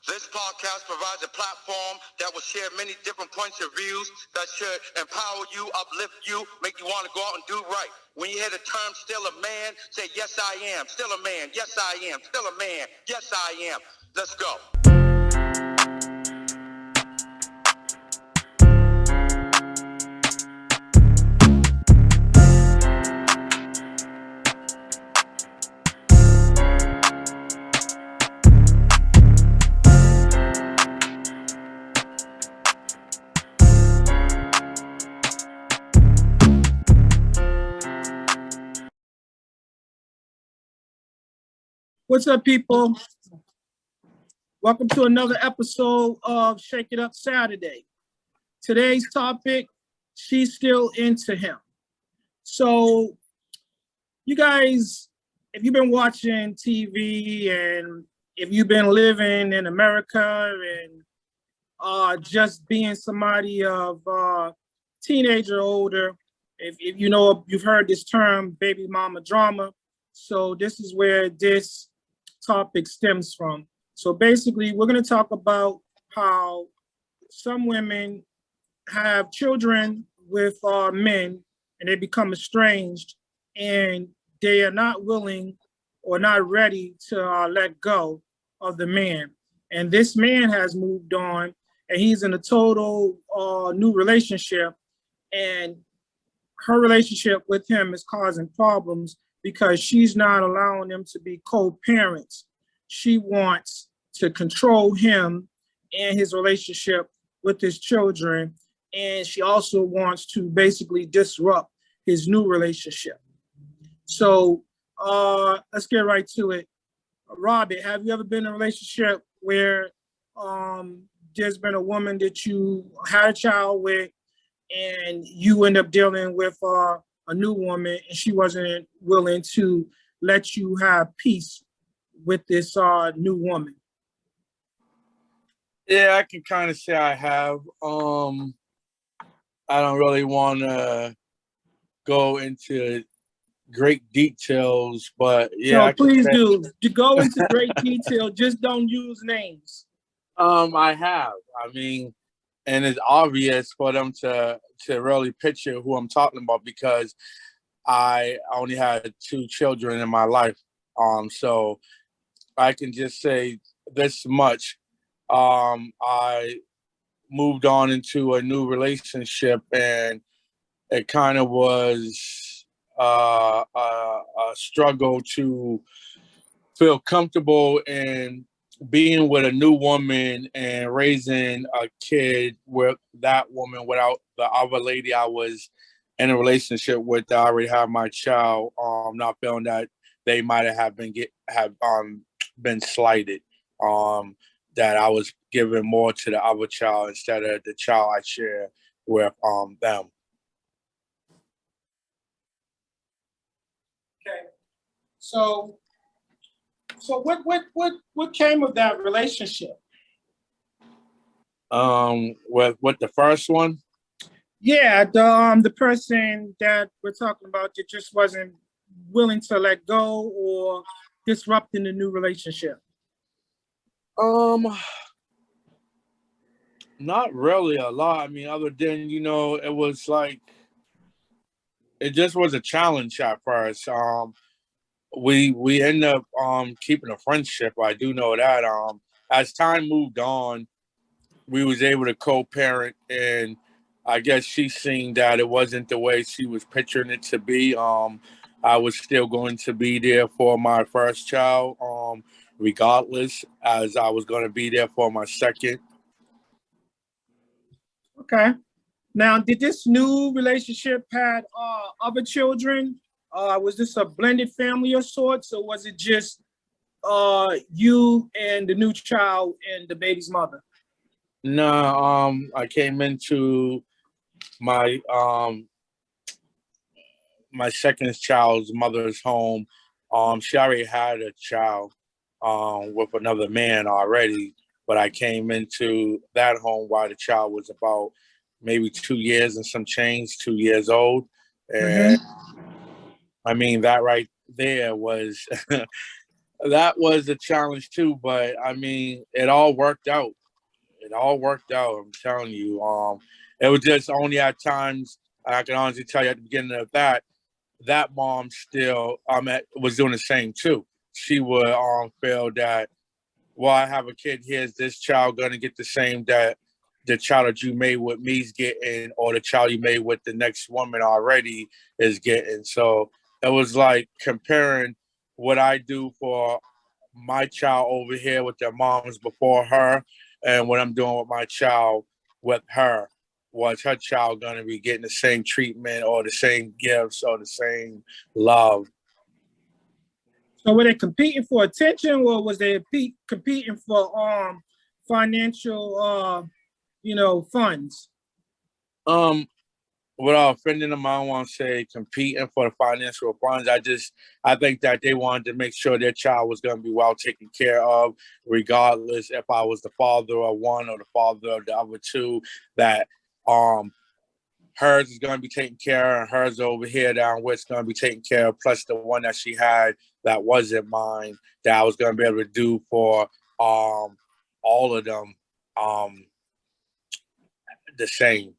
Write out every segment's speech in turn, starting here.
This podcast provides a platform that will share many different points of views that should empower you, uplift you, make you want to go out and do right. When you hear the term still a man, say, yes, I am. Still a man. Yes, I am. Still a man. Yes, I am. Let's go. What's up, people? Welcome to another episode of Shake It Up Saturday. Today's topic, she's still into him. So, you guys, if you've been watching TV and if you've been living in America and just being somebody of teenager or older, if you know, you've heard this term, baby mama drama. So this is where this topic stems from. So basically, we're going to talk about how some women have children with men and they become estranged and they are not willing or not ready to let go of the man. And this man has moved on and he's in a total new relationship, and her relationship with him is causing problems because she's not allowing them to be co-parents. She wants to control him and his relationship with his children. And she also wants to basically disrupt his new relationship. So let's get right to it. Robert, have you ever been in a relationship where there's been a woman that you had a child with and you end up dealing with a new woman and she wasn't willing to let you have peace with this new woman? Yeah, I can kind of say I have. I don't really want to go into great details, but yeah. So please do go into great detail. Just don't use names. I have. I mean, and it's obvious for them to really picture who I'm talking about because I only had 2 children in my life. So I can just say this much. I moved on into a new relationship, and it kind of was a struggle to feel comfortable in being with a new woman and raising a kid with that woman without the other lady I was in a relationship with that I already had my child. Not feeling that they might have been slighted. That I was giving more to the other child instead of the child I share with them. Okay. So what came of that relationship? With the first one? Yeah, the person that we're talking about that just wasn't willing to let go or disrupting the new relationship. Not really a lot. I mean, other than, it was like, it just was a challenge at first. We ended up keeping a friendship. I do know that. As time moved on, we was able to co-parent, and I guess she seen that it wasn't the way she was picturing it to be. I was still going to be there for my first child, regardless, as I was going to be there for my second. Okay. Now, did this new relationship had other children? Was this a blended family of sorts, or was it just you and the new child and the baby's mother? No, I came into my my second child's mother's home. She already had a child with another man already, but I came into that home while the child was about maybe 2 years and some change, 2 years old. And I mean, that right there was that was a challenge too, but I mean, it all worked out. It all worked out. I'm telling you. It was just only at times I can honestly tell you at the beginning of that mom still was doing the same too. She would feel that, well, I have a kid here. Is this child gonna get the same that the child that you made with me is getting, or the child you made with the next woman already is getting? So it was like comparing what I do for my child over here with their moms before her, and what I'm doing with my child with her. Was her child going to be getting the same treatment or the same gifts or the same love? So were they competing for attention, or was they competing for financial funds? Without offending them, I don't want to say competing for the financial funds. I think that they wanted to make sure their child was going to be well taken care of, regardless if I was the father of one or the father of the other two. That hers is going to be taken care of, and hers over here down west is going to be taken care of, plus the one that she had that wasn't mine, that I was going to be able to do for all of them the same.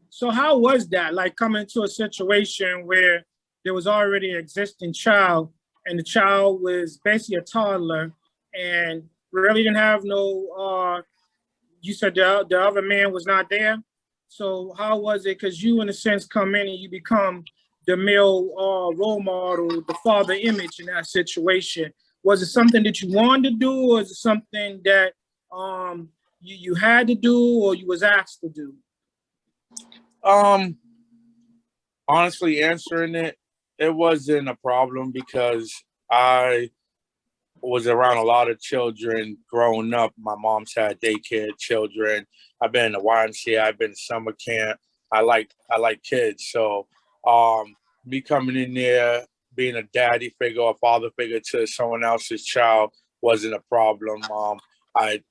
So how was that? Like coming to a situation where there was already an existing child, and the child was basically a toddler, and really didn't have no. You said the other man was not there. So how was it? Because you, in a sense, come in and you become the male role model, the father image in that situation. Was it something that you wanted to do, or is it something that you had to do, or you was asked to do? Honestly, answering it wasn't a problem because I was around a lot of children growing up. My mom's had daycare children. I've been in the YMCA. I've been to summer camp. I like kids. So me coming in there, being a daddy figure or father figure to someone else's child wasn't a problem. I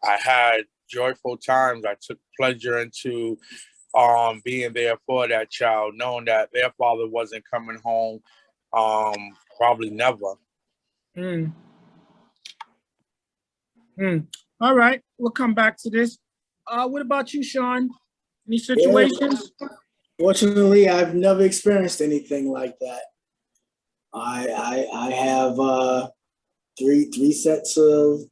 had joyful times. I took pleasure into being there for that child, knowing that their father wasn't coming home, probably never. All right, we'll come back to this. What about you, Sean? Any Yeah, situations? fortunately, I've never experienced anything like that. I have three sets of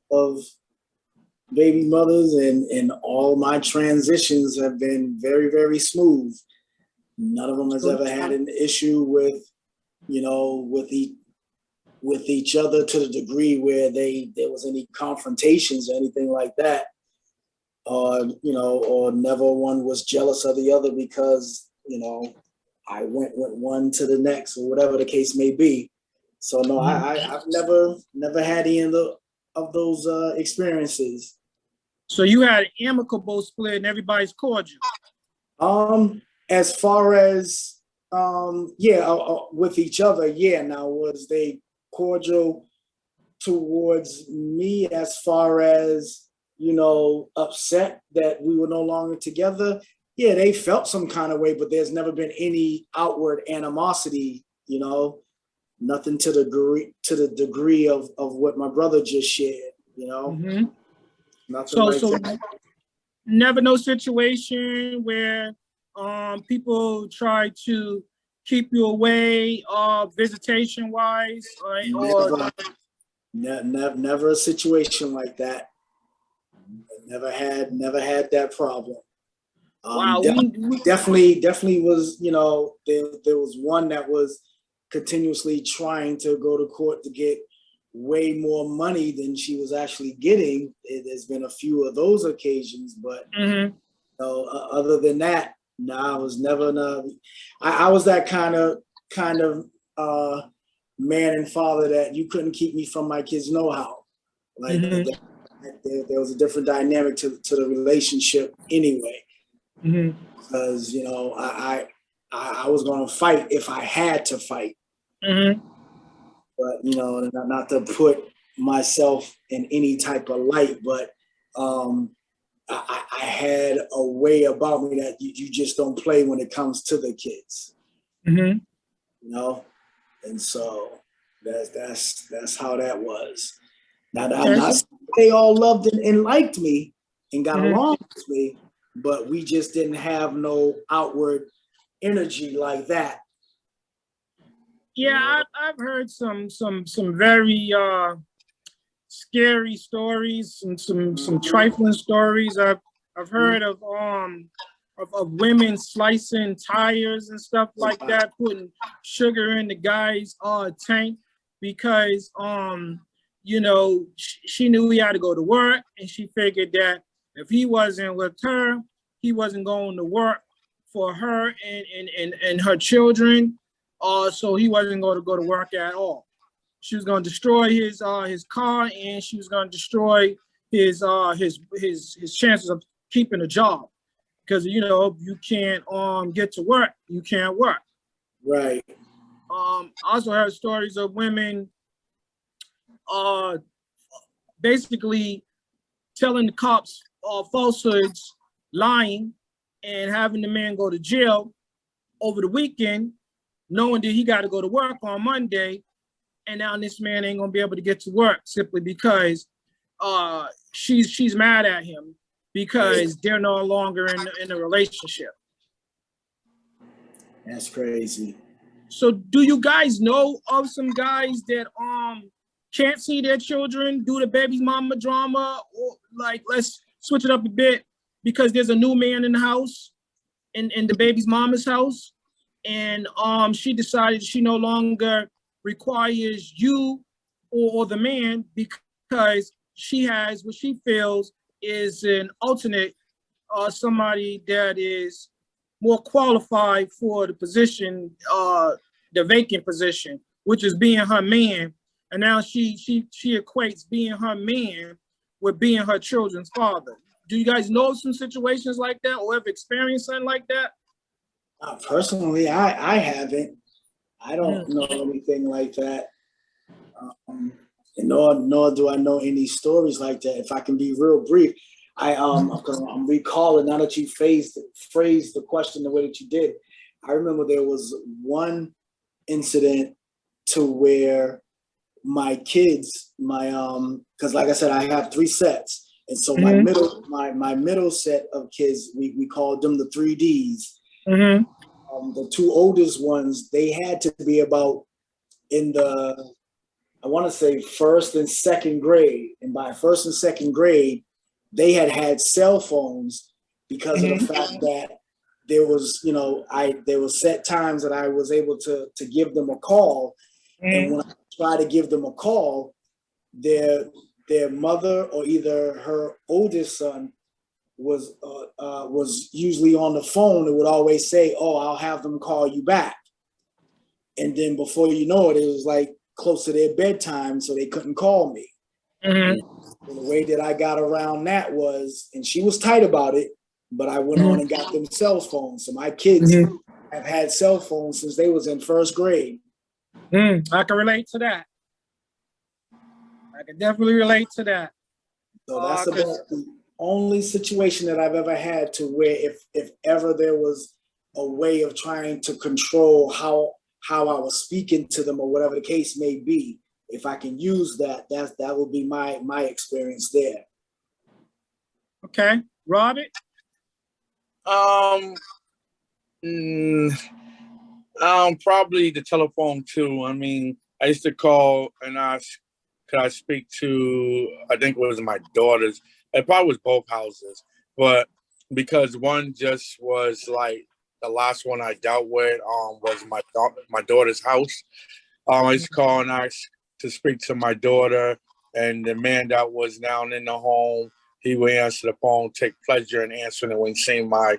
baby mothers, and all my transitions have been very, very smooth. None of them has ever had an issue with, with each other to the degree where there was any confrontations or anything like that. Or never one was jealous of the other because, I went with one to the next, or whatever the case may be. So no, I've never had any of those experiences. So you had an amicable split and everybody's cordial. As far as with each other, yeah. Now, was they cordial towards me as far as, upset that we were no longer together? Yeah, they felt some kind of way, but there's never been any outward animosity, nothing to the degree of what my brother just shared, Mm-hmm. Nothing So, like so that. never no situation where people try to keep you away visitation wise Never a situation like that. Never had that problem. Wow, definitely was, there was one that was continuously trying to go to court to get way more money than she was actually getting. There's been a few of those occasions, but other than that, no, I was never. I was that kind of man and father that you couldn't keep me from my kids' know-how. Like there was a different dynamic to the relationship anyway. Because I was going to fight if I had to fight. But not to put myself in any type of light, but I had a way about me that you just don't play when it comes to the kids. And so That's how that was. Now, Okay, so they all loved and liked me and got mhm. along with me, but we just didn't have no outward energy like that. Yeah, I've heard some very scary stories and some trifling stories. I've heard of women slicing tires and stuff like that, putting sugar in the guy's tank because she knew he had to go to work and she figured that if he wasn't with her, he wasn't going to work for her and her children. So he wasn't going to go to work at all. She was going to destroy his car, and she was going to destroy his chances of keeping a job because you can't get to work, you can't work. Right. I also heard stories of women uh, basically telling the cops falsehoods, lying, and having the man go to jail over the weekend, knowing that he got to go to work on Monday, and now this man ain't gonna be able to get to work simply because she's mad at him because they're no longer in a relationship. That's crazy. So do you guys know of some guys that can't see their children due to baby's mama drama? Or like, let's switch it up a bit because there's a new man in the house, in the baby's mama's house, and she decided she no longer requires you or the man because she has what she feels is an alternate, somebody that is more qualified for the position, the vacant position, which is being her man. And now she equates being her man with being her children's father. Do you guys know some situations like that or have experienced something like that? Personally, I haven't. I don't know anything like that. And nor do I know any stories like that. If I can be real brief, because I'm recalling now that you phrased the question the way that you did. I remember there was one incident to where my kids, because like I said, I have 3 sets, and so my middle set of kids, we called them the 3Ds. The 2 oldest ones, they had to be about in the, I want to say, 1st and 2nd grade. And by 1st and 2nd grade, they had cell phones because of the fact that there was, there were set times that I was able to give them a call. And when I try to give them a call, their mother or either her oldest son was usually on the phone and would always say, "Oh, I'll have them call you back." And then before you know it, it was like close to their bedtime, so they couldn't call me. And the way that I got around that was, and she was tight about it, but I went on and got them cell phones. So my kids have had cell phones since they was in 1st grade. I can relate to that. I can definitely relate to that. So that's about the only situation that I've ever had to where if ever there was a way of trying to control how I was speaking to them or whatever the case may be, if I can use that, that will be my experience there. Okay, Robert. Probably the telephone too. I mean, I used to call and ask, could I speak to, I think it was my daughters. It probably was both houses, but because one just was like the last one I dealt with was my daughter's house. I used to call and ask to speak to my daughter, and the man that was down in the home, he would answer the phone, take pleasure in answering it when seeing my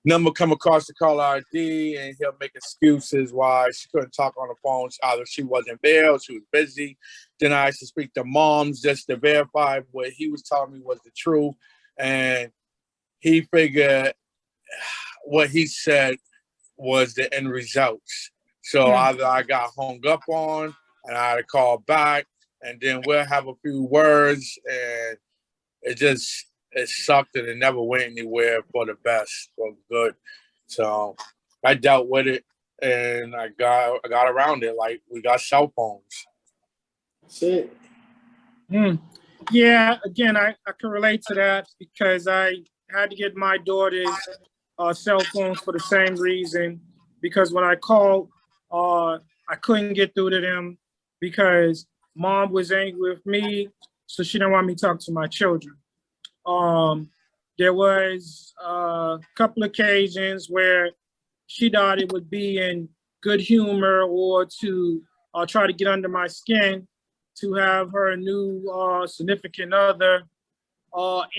number come across the caller ID, and he'll make excuses why she couldn't talk on the phone. Either she wasn't there or she was busy. Then I used to speak to moms just to verify what he was telling me was the truth. And he figured what he said was the end results. So either I got hung up on and I had to call back, and then we'll have a few words, and it sucked and it never went anywhere for the best, for good. So I dealt with it and I got around it. Like, we got cell phones. That's it. Yeah, again, I can relate to that because I had to get my daughter's cell phones for the same reason. Because when I called, I couldn't get through to them because mom was angry with me, so she didn't want me to talk to my children. There was a couple occasions where she thought it would be in good humor or to try to get under my skin to have her new significant other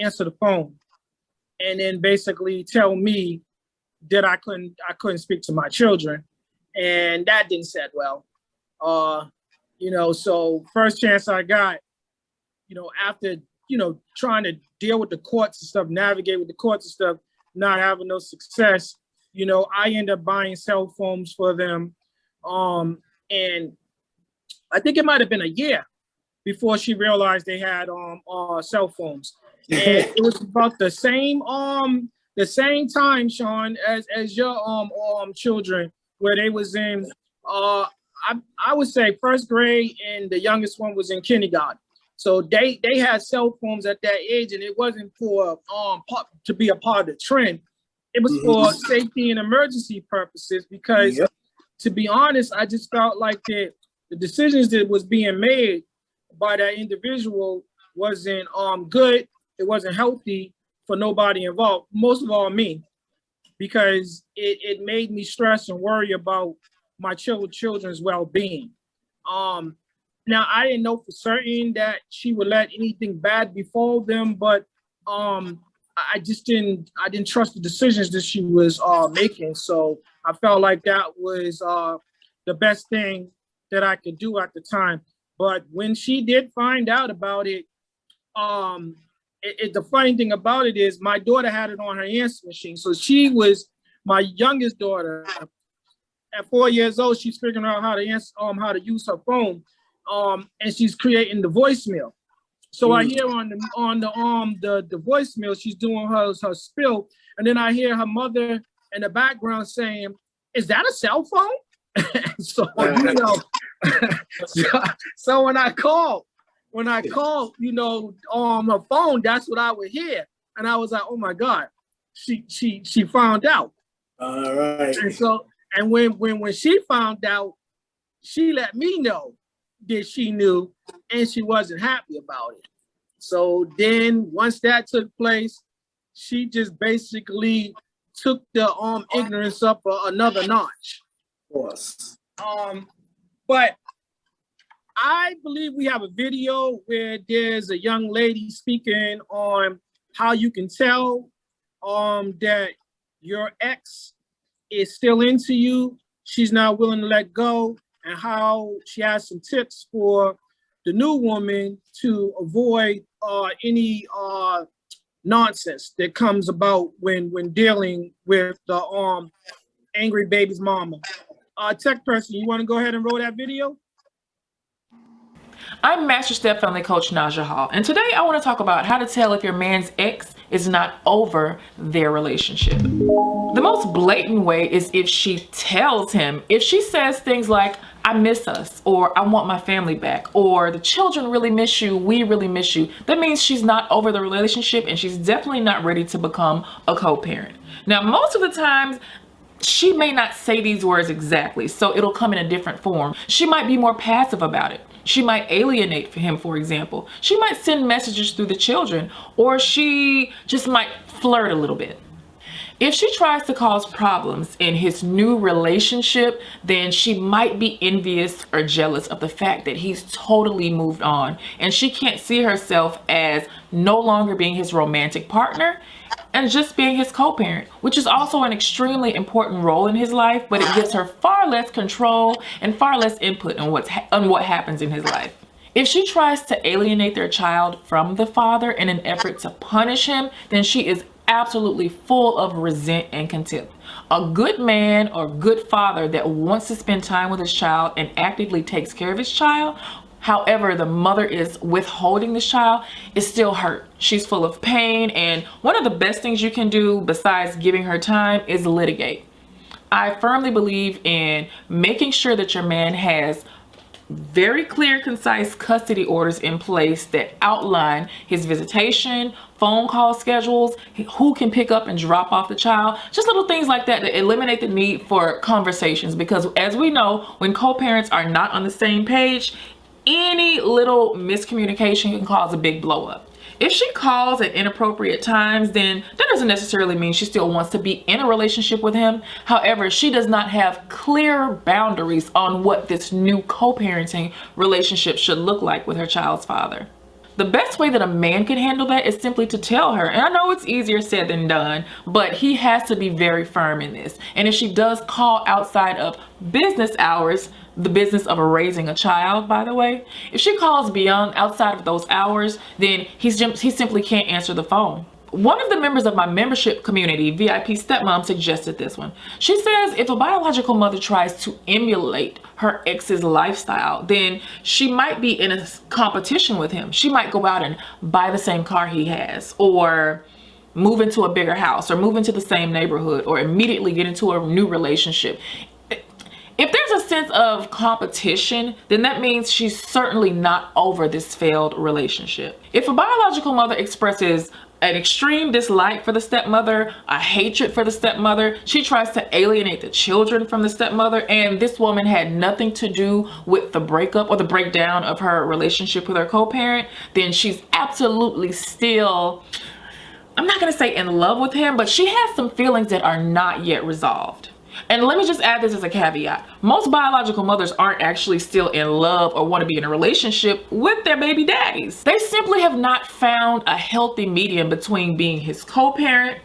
answer the phone and then basically tell me that I couldn't speak to my children, and that didn't set well. So first chance I got, after trying to deal with the courts and stuff, navigate with the courts and stuff, not having no success, I end up buying cell phones for them, and I think it might have been a year before she realized they had cell phones. And it was about the same time, Sean, as your children, where they was in I would say first grade, and the youngest one was in kindergarten. So they had cell phones at that age, and it wasn't for to be a part of the trend. It was for safety and emergency purposes, because to be honest, I just felt like the decisions that was being made by that individual wasn't good. It wasn't healthy for nobody involved, most of all me, because it made me stress and worry about my children's well-being. Now I didn't know for certain that she would let anything bad befall them, but I didn't trust the decisions that she was making. So I felt like that was the best thing that I could do at the time. But when she did find out about it, the funny thing about it is my daughter had it on her answer machine. So she was my youngest daughter. At 4 years old, she's figuring out how to use her phone, and she's creating the voicemail. So I hear on the voicemail, she's doing her spill, and then I hear her mother in the background saying, "Is that a cell phone?" So so when I called, her phone, that's what I would hear, and I was like, "Oh my God, she found out." All right. And when she found out, she let me know that she knew, and she wasn't happy about it. So then once that took place, she just basically took the ignorance up another notch. Of course. But I believe we have a video where there's a young lady speaking on how you can tell that your ex is still into you, she's not willing to let go, and how she has some tips for the new woman to avoid any nonsense that comes about when dealing with the angry baby's mama. Tech person, you want to go ahead and roll that video? I'm Master Step Family Coach Naja Hall, and today I want to talk about how to tell if your man's ex is not over their relationship. The most blatant way is if she tells him. If she says things like, "I miss us," or "I want my family back," or "the children really miss you, we really miss you," that means she's not over the relationship, and she's definitely not ready to become a co-parent. Now, most of the times, she may not say these words exactly, so it'll come in a different form. She might be more passive about it. She might alienate him, for example. She might send messages through the children, or she just might flirt a little bit. If she tries to cause problems in his new relationship, then she might be envious or jealous of the fact that he's totally moved on, and she can't see herself as no longer being his romantic partner and just being his co-parent, which is also an extremely important role in his life, but it gives her far less control and far less input on what happens in his life. If she tries to alienate their child from the father in an effort to punish him, then she is absolutely full of resent and contempt. A good man or good father that wants to spend time with his child and actively takes care of his child, however the mother is withholding this child, is still hurt. She's full of pain, and one of the best things you can do besides giving her time is litigate. I firmly believe in making sure that your man has very clear, concise custody orders in place that outline his visitation, phone call schedules, who can pick up and drop off the child, just little things like that that eliminate the need for conversations. Because as we know, when co-parents are not on the same page, any little miscommunication can cause a big blow up. If she calls at inappropriate times, then that doesn't necessarily mean she still wants to be in a relationship with him. However, she does not have clear boundaries on what this new co-parenting relationship should look like with her child's father. The best way that a man can handle that is simply to tell her. And I know it's easier said than done, but he has to be very firm in this. And if she does call outside of business hours, the business of raising a child, by the way, if she calls beyond outside of those hours, then he simply can't answer the phone. One of the members of my membership community, VIP Stepmom, suggested this one. She says if a biological mother tries to emulate her ex's lifestyle, then she might be in a competition with him. She might go out and buy the same car he has, or move into a bigger house, or move into the same neighborhood, or immediately get into a new relationship. If there's a sense of competition, then that means she's certainly not over this failed relationship. If a biological mother expresses an extreme dislike for the stepmother, a hatred for the stepmother, she tries to alienate the children from the stepmother, and this woman had nothing to do with the breakup or the breakdown of her relationship with her co-parent, then she's absolutely still, I'm not gonna say in love with him, but she has some feelings that are not yet resolved. And let me just add this as a caveat. Most biological mothers aren't actually still in love or want to be in a relationship with their baby daddies. They simply have not found a healthy medium between being his co-parent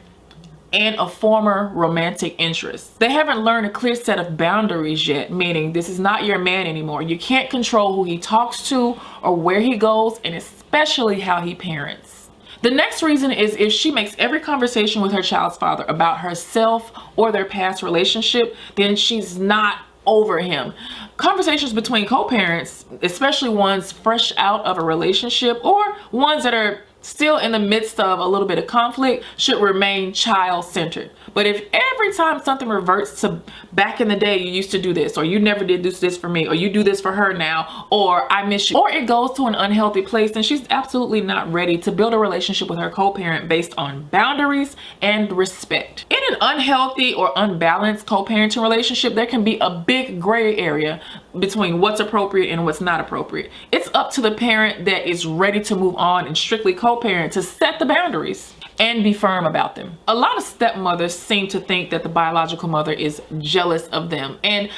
and a former romantic interest. They haven't learned a clear set of boundaries yet, meaning this is not your man anymore. You can't control who he talks to or where he goes, and especially how he parents. The next reason is if she makes every conversation with her child's father about herself or their past relationship, then she's not over him. Conversations between co-parents, especially ones fresh out of a relationship or ones that are still in the midst of a little bit of conflict, should remain child-centered. But if every time something reverts to back in the day, you used to do this, or you never did this for me, or you do this for her now, or I miss you, or it goes to an unhealthy place, then she's absolutely not ready to build a relationship with her co-parent based on boundaries and respect. In an unhealthy or unbalanced co-parenting relationship, there can be a big gray area between what's appropriate and what's not appropriate. It's up to the parent that is ready to move on and strictly co-parent to set the boundaries and be firm about them. A lot of stepmothers seem to think that the biological mother is jealous of them, and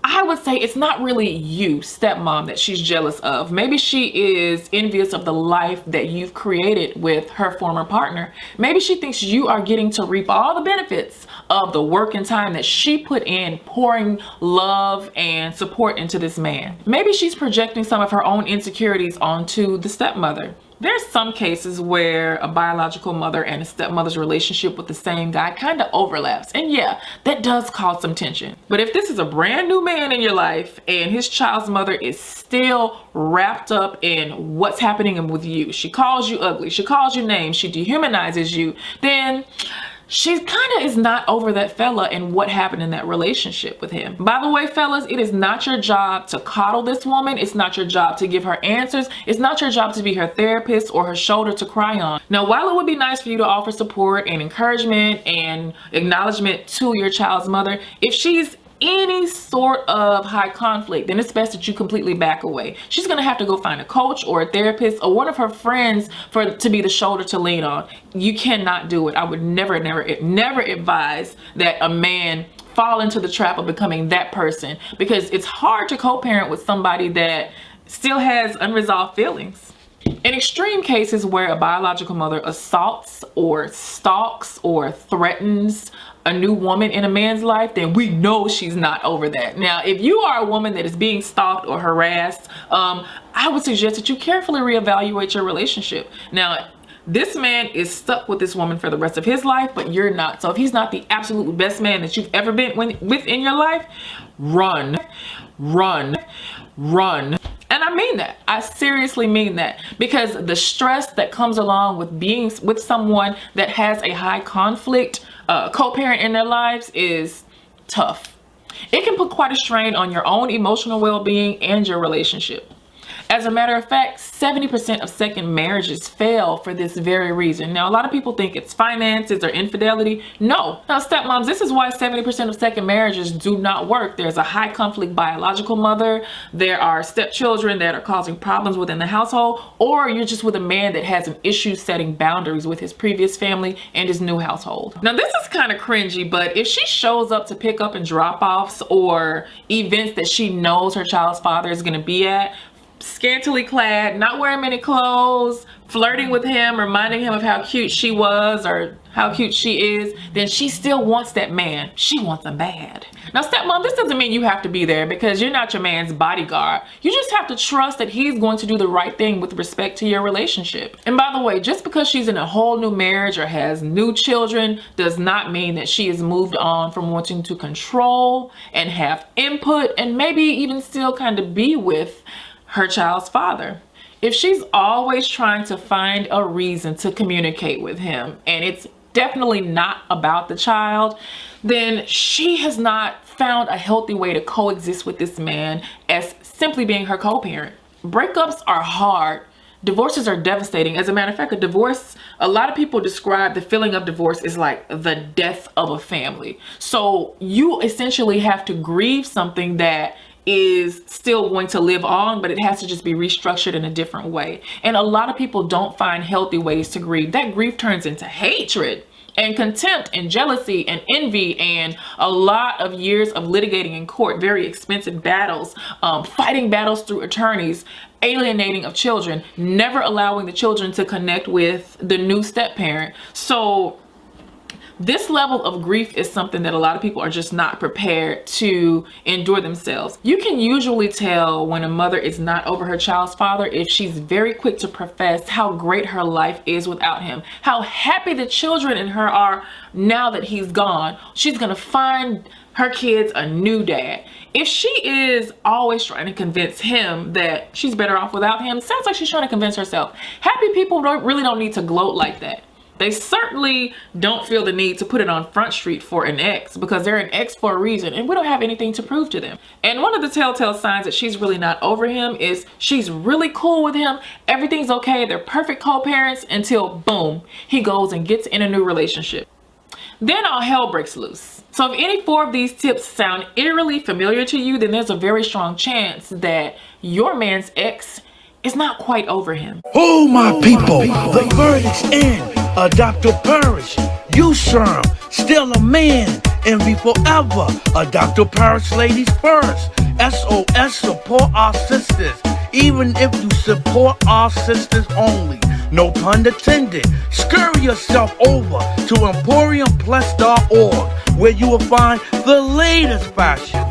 I would say it's not really you, stepmom, that she's jealous of. Maybe she is envious of the life that you've created with her former partner. Maybe she thinks you are getting to reap all the benefits of the work and time that she put in pouring love and support into this man. Maybe she's projecting some of her own insecurities onto the stepmother. There's some cases where a biological mother and a stepmother's relationship with the same guy kind of overlaps. And yeah, that does cause some tension. But if this is a brand new man in your life and his child's mother is still wrapped up in what's happening with you, she calls you ugly, she calls you names, she dehumanizes you, then she kind of is not over that fella and what happened in that relationship with him. By the way, fellas, it is not your job to coddle this woman. It's not your job to give her answers. It's not your job to be her therapist or her shoulder to cry on. Now, while it would be nice for you to offer support and encouragement and acknowledgement to your child's mother, if she's any sort of high conflict, then it's best that you completely back away. She's gonna have to go find a coach or a therapist or one of her friends to be the shoulder to lean on. You cannot do it. I would never advise that a man fall into the trap of becoming that person, because it's hard to co-parent with somebody that still has unresolved feelings. In extreme cases where a biological mother assaults or stalks or threatens a new woman in a man's life, then we know she's not over that. Now, if you are a woman that is being stalked or harassed, I would suggest that you carefully reevaluate your relationship. Now, this man is stuck with this woman for the rest of his life, but you're not. So if he's not the absolute best man that you've ever been with in your life, run. And I mean that. I seriously mean that, because the stress that comes along with being with someone that has a high conflict co-parent in their lives is tough. It can put quite a strain on your own emotional well-being and your relationship. As a matter of fact, 70% of second marriages fail for this very reason. Now, a lot of people think it's finances or infidelity. No. Now, stepmoms, this is why 70% of second marriages do not work. There's a high conflict biological mother. There are stepchildren that are causing problems within the household, or you're just with a man that has an issue setting boundaries with his previous family and his new household. Now, this is kind of cringy, but if she shows up to pick up and drop offs or events that she knows her child's father is going to be at, scantily clad, not wearing many clothes, flirting with him, reminding him of how cute she was or how cute she is, then she still wants that man. She wants him bad. Now, stepmom, this doesn't mean you have to be there because you're not your man's bodyguard. You just have to trust that he's going to do the right thing with respect to your relationship. And by the way, just because she's in a whole new marriage or has new children does not mean that she has moved on from wanting to control and have input and maybe even still kind of be with her child's father. If she's always trying to find a reason to communicate with him and it's definitely not about the child, then she has not found a healthy way to coexist with this man as simply being her co-parent. Breakups are hard. Divorces are devastating. As a matter of fact, a lot of people describe the feeling of divorce as like the death of a family. So you essentially have to grieve something that is still going to live on, but it has to just be restructured in a different way. And a lot of people don't find healthy ways to grieve. That grief turns into hatred and contempt and jealousy and envy and a lot of years of litigating in court, very expensive battles, fighting battles through attorneys, alienating of children, never allowing the children to connect with the new step parent. So this level of grief is something that a lot of people are just not prepared to endure themselves. You can usually tell when a mother is not over her child's father if she's very quick to profess how great her life is without him, how happy the children and her are now that he's gone. She's gonna find her kids a new dad. If she is always trying to convince him that she's better off without him, sounds like she's trying to convince herself. Happy people really don't need to gloat like that. They certainly don't feel the need to put it on Front Street for an ex because they're an ex for a reason and we don't have anything to prove to them. And one of the telltale signs that she's really not over him is she's really cool with him. Everything's okay. They're perfect co-parents until boom, he goes and gets in a new relationship. Then all hell breaks loose. So if any 4 of these tips sound eerily familiar to you, then there's a very strong chance that your man's ex is not quite over him. Oh, my people, the verdict's in. Adopt your parish. You SAM, still a man, and be forever. Adopt your parish ladies first. SOS, support our sisters. Even if you support our sisters only. No pun intended. Scurry yourself over to EmporiumPlus.org, where you will find the latest fashions.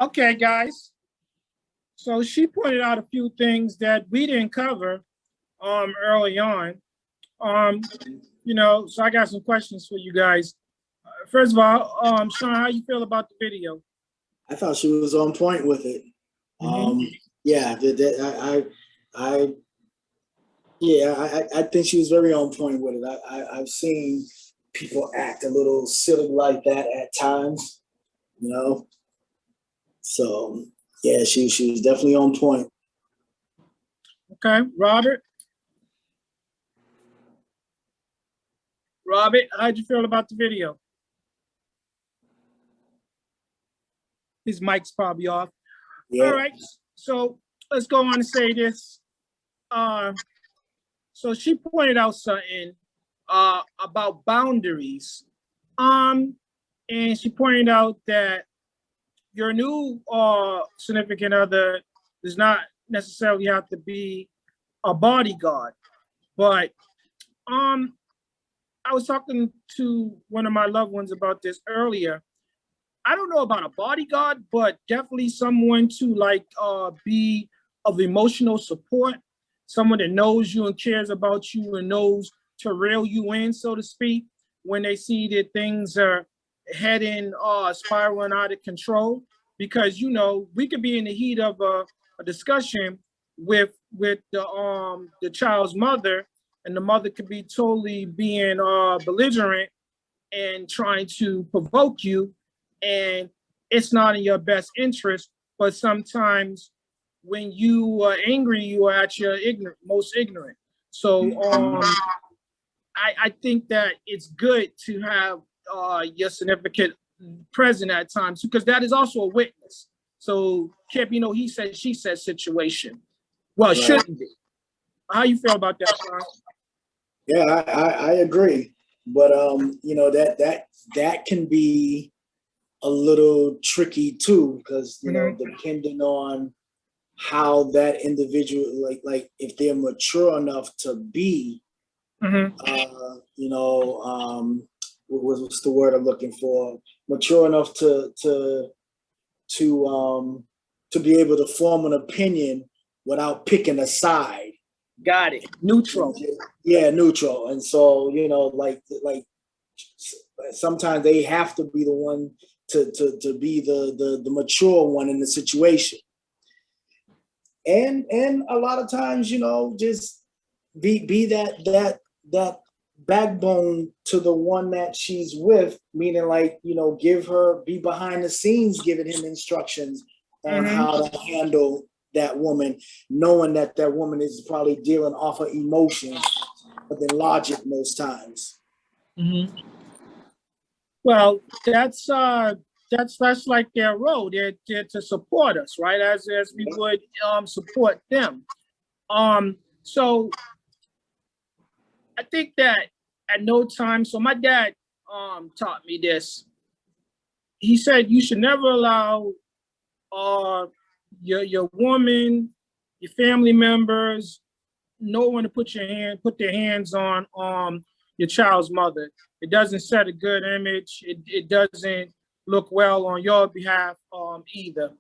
Okay, guys. So she pointed out a few things that we didn't cover early on. So I got some questions for you guys. First of all, Sean, how you feel about the video? I thought she was on point with it. Yeah, I think she was very on point with it. I've seen people act a little silly like that at times, So yeah, she was definitely on point. Okay, Robert, how'd you feel about the video? His mic's probably off. Yeah. All right, so let's go on and say this. So she pointed out something about boundaries. And she pointed out that your new significant other does not necessarily have to be a bodyguard. But I was talking to one of my loved ones about this earlier. I don't know about a bodyguard, but definitely someone to be of emotional support, someone that knows you and cares about you and knows to reel you in, so to speak, when they see that things are heading spiraling out of control. because we could be in the heat of a discussion with the child's mother, and the mother could be totally being belligerent and trying to provoke you, and it's not in your best interest. But sometimes when you are angry, you are at your most ignorant. So I think that it's good to have your significant present at times, because that is also a witness. So can't be no he said, she said situation. Well, it shouldn't be. How you feel about that, Sean? Yeah, I agree. But that can be a little tricky too, because depending on how that individual, like if they're mature enough to be what's the word I'm looking for? Mature enough to be able to form an opinion without picking a side. Got it. Neutral. Yeah, neutral. And so, like sometimes they have to be the one to be the mature one in the situation. And a lot of times, just be that backbone to the one that she's with, meaning be behind the scenes, giving him instructions on how to handle that woman, knowing that woman is probably dealing off of emotion but than logic most times. Well, that's like their role. They're to support us, right? As we would support them. So I think that at no time, so my dad taught me this. He said you should never allow your woman, your family members, no one to put their hands on your child's mother. It doesn't set a good image. It doesn't look well on your behalf either.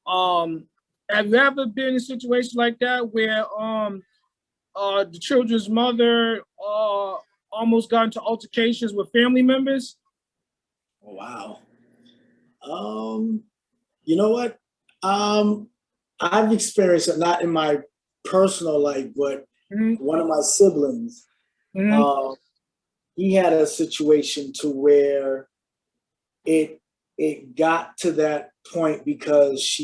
Have you ever been in a situation like that where the children's mother almost got into altercations with family members? Oh, wow. You know what? I've experienced it, not in my personal life, but one of my siblings, he had a situation to where it got to that point because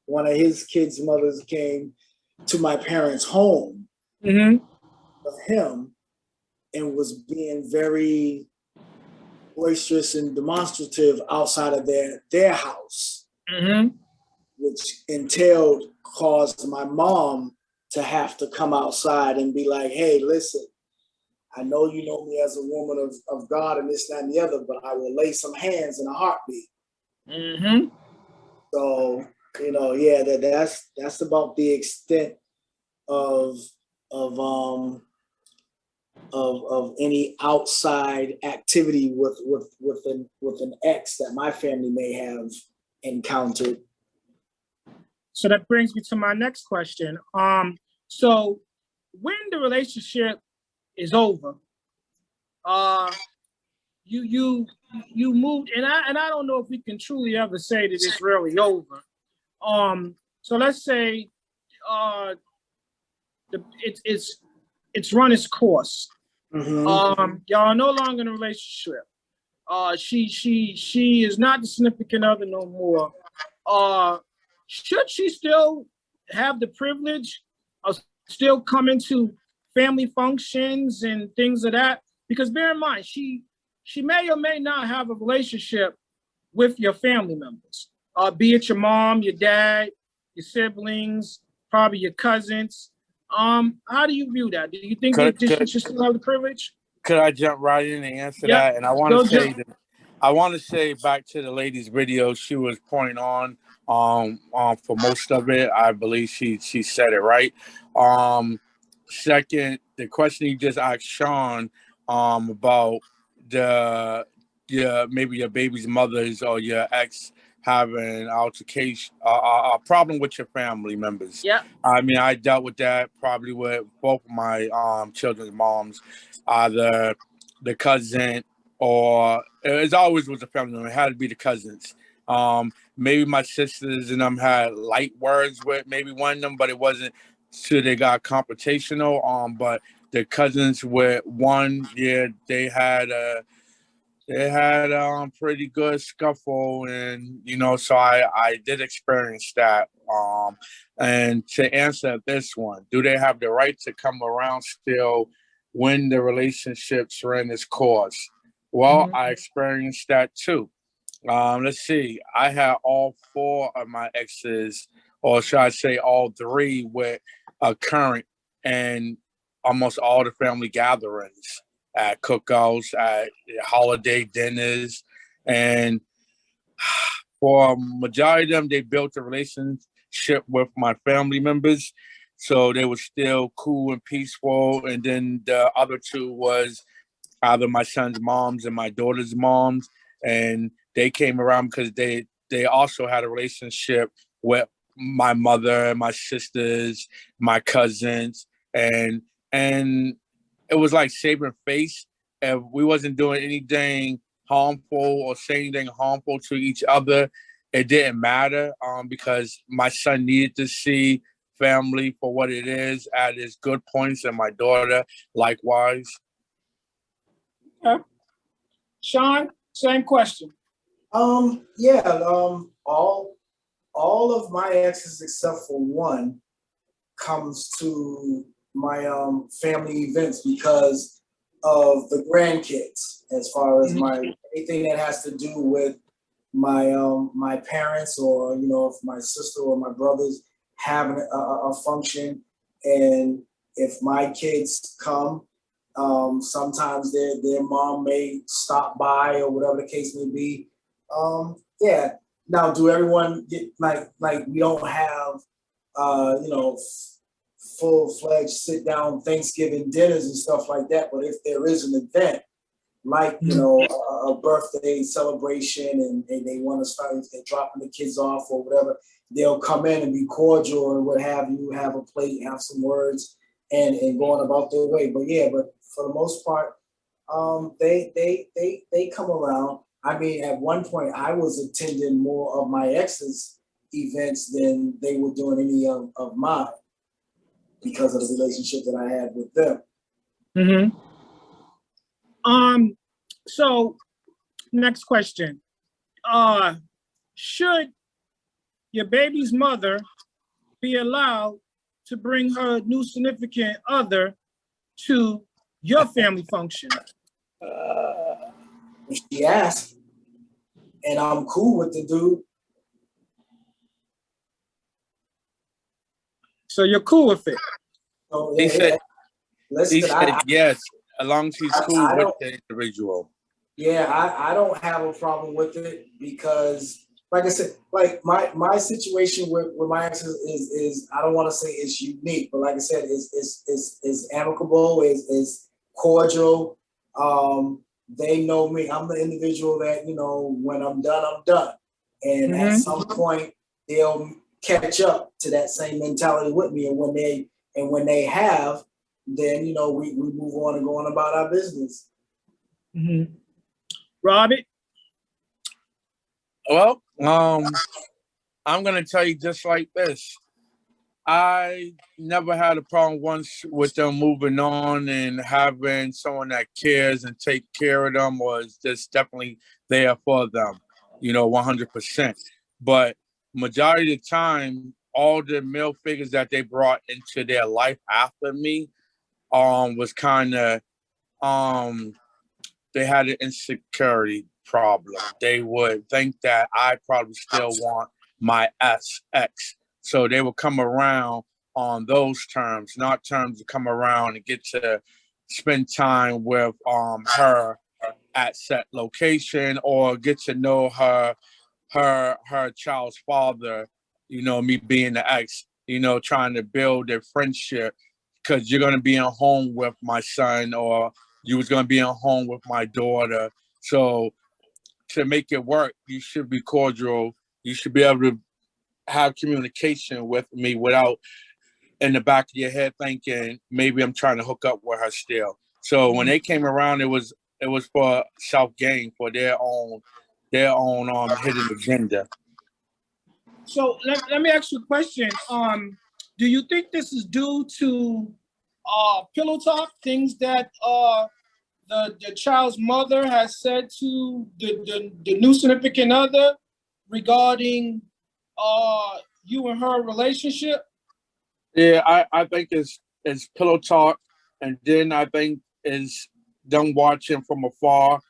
one of his kids' mothers came to my parents' home with him and was being very boisterous and demonstrative outside of their house, which caused my mom to have to come outside and be like, hey, listen, I know you know me as a woman of God and this, that, and the other, but I will lay some hands in a heartbeat. So, that's about the extent of any outside activity with an ex that my family may have encountered. So that brings me to my next question. So when the relationship is over, you moved, and I don't know if we can truly ever say that it's really over. So let's say it's run its course. Y'all are no longer in a relationship. She is not the significant other no more. Should she still have the privilege of still coming to family functions and things of that? Because bear in mind, she may or may not have a relationship with your family members, be it your mom, your dad, your siblings, probably your cousins. How do you view that? Do you think that she should still have the privilege? Could I jump right in and answer that? And I want to say back to the lady's video, she was pointing on for most of it. I believe she said it right. Second, the question you just asked Sean about maybe your baby's mothers or your ex having altercation, a problem with your family members. Yeah. I mean, I dealt with that probably with both of my children's moms, either the cousin or it always was a family member. It had to be the cousins. Maybe my sisters and them had light words with maybe one of them, but it wasn't so they got confrontational. But the cousins with one, yeah, they had pretty good scuffle, and so I did experience that. And to answer this one, do they have the right to come around still when the relationships ran its course? Well, I experienced that too. Let's see. I had all four of my exes, or should I say all three, with a current and almost all the family gatherings at cookouts, at holiday dinners, and for a majority of them, they built a relationship with my family members, so they were still cool and peaceful. And then the other two was either my son's moms and my daughter's moms, and they came around because they also had a relationship with my mother, my sisters, my cousins, and it was like saving face. And we wasn't doing anything harmful or saying anything harmful to each other. It didn't matter because my son needed to see family for what it is at its good points, and my daughter likewise. Okay. Sean, same question. Yeah, all of my exes except for one comes to my family events because of the grandkids. As far as my anything that has to do with my parents, or if my sister or my brothers having a function, and if my kids come, sometimes their mom may stop by or whatever the case may be. Yeah. Now, do everyone get like we don't have full-fledged sit-down Thanksgiving dinners and stuff like that, but if there is an event like a birthday celebration, and they want to start, if they're dropping the kids off or whatever, they'll come in and be cordial and what have you, have a plate, have some words, and going about their way. But yeah, but for the most part, they come around. I mean, at one point, I was attending more of my ex's events than they were doing any of mine because of the relationship that I had with them. So next question. Should your baby's mother be allowed to bring her new significant other to your family function? If she asked, and I'm cool with the dude. So you're cool with it? So, He said listen, yes, as long as he's cool with the individual. Yeah, I don't have a problem with it because, like I said, like my situation with my exes is I don't want to say it's unique, but like I said, is amicable, is cordial. They know me. I'm the individual that when I'm done, I'm done, and at some point they'll catch up to that same mentality with me, and when they have, then we move on and go on about our business. Robert? Well, I'm gonna tell you just like this. I never had a problem once with them moving on and having someone that cares and take care of them, was just definitely there for them, 100%. But majority of the time, all the male figures that they brought into their life after me, was kind of, they had an insecurity problem. They would think that I probably still want my ex. So they would come around on those terms, not terms to come around and get to spend time with her at set location, or get to know her child's father, me being the ex, trying to build a friendship, because you're going to be in home with my son, or you was going to be in home with my daughter. So to make it work, you should be cordial. You should be able to have communication with me without in the back of your head thinking maybe I'm trying to hook up with her still. So when they came around, it was for self gain, for their own, their own hidden agenda. So let me ask you a question. Do you think this is due to pillow talk, things that the child's mother has said to the new significant other regarding you and her relationship? Yeah, I think it's pillow talk, and then I think is them watching from afar,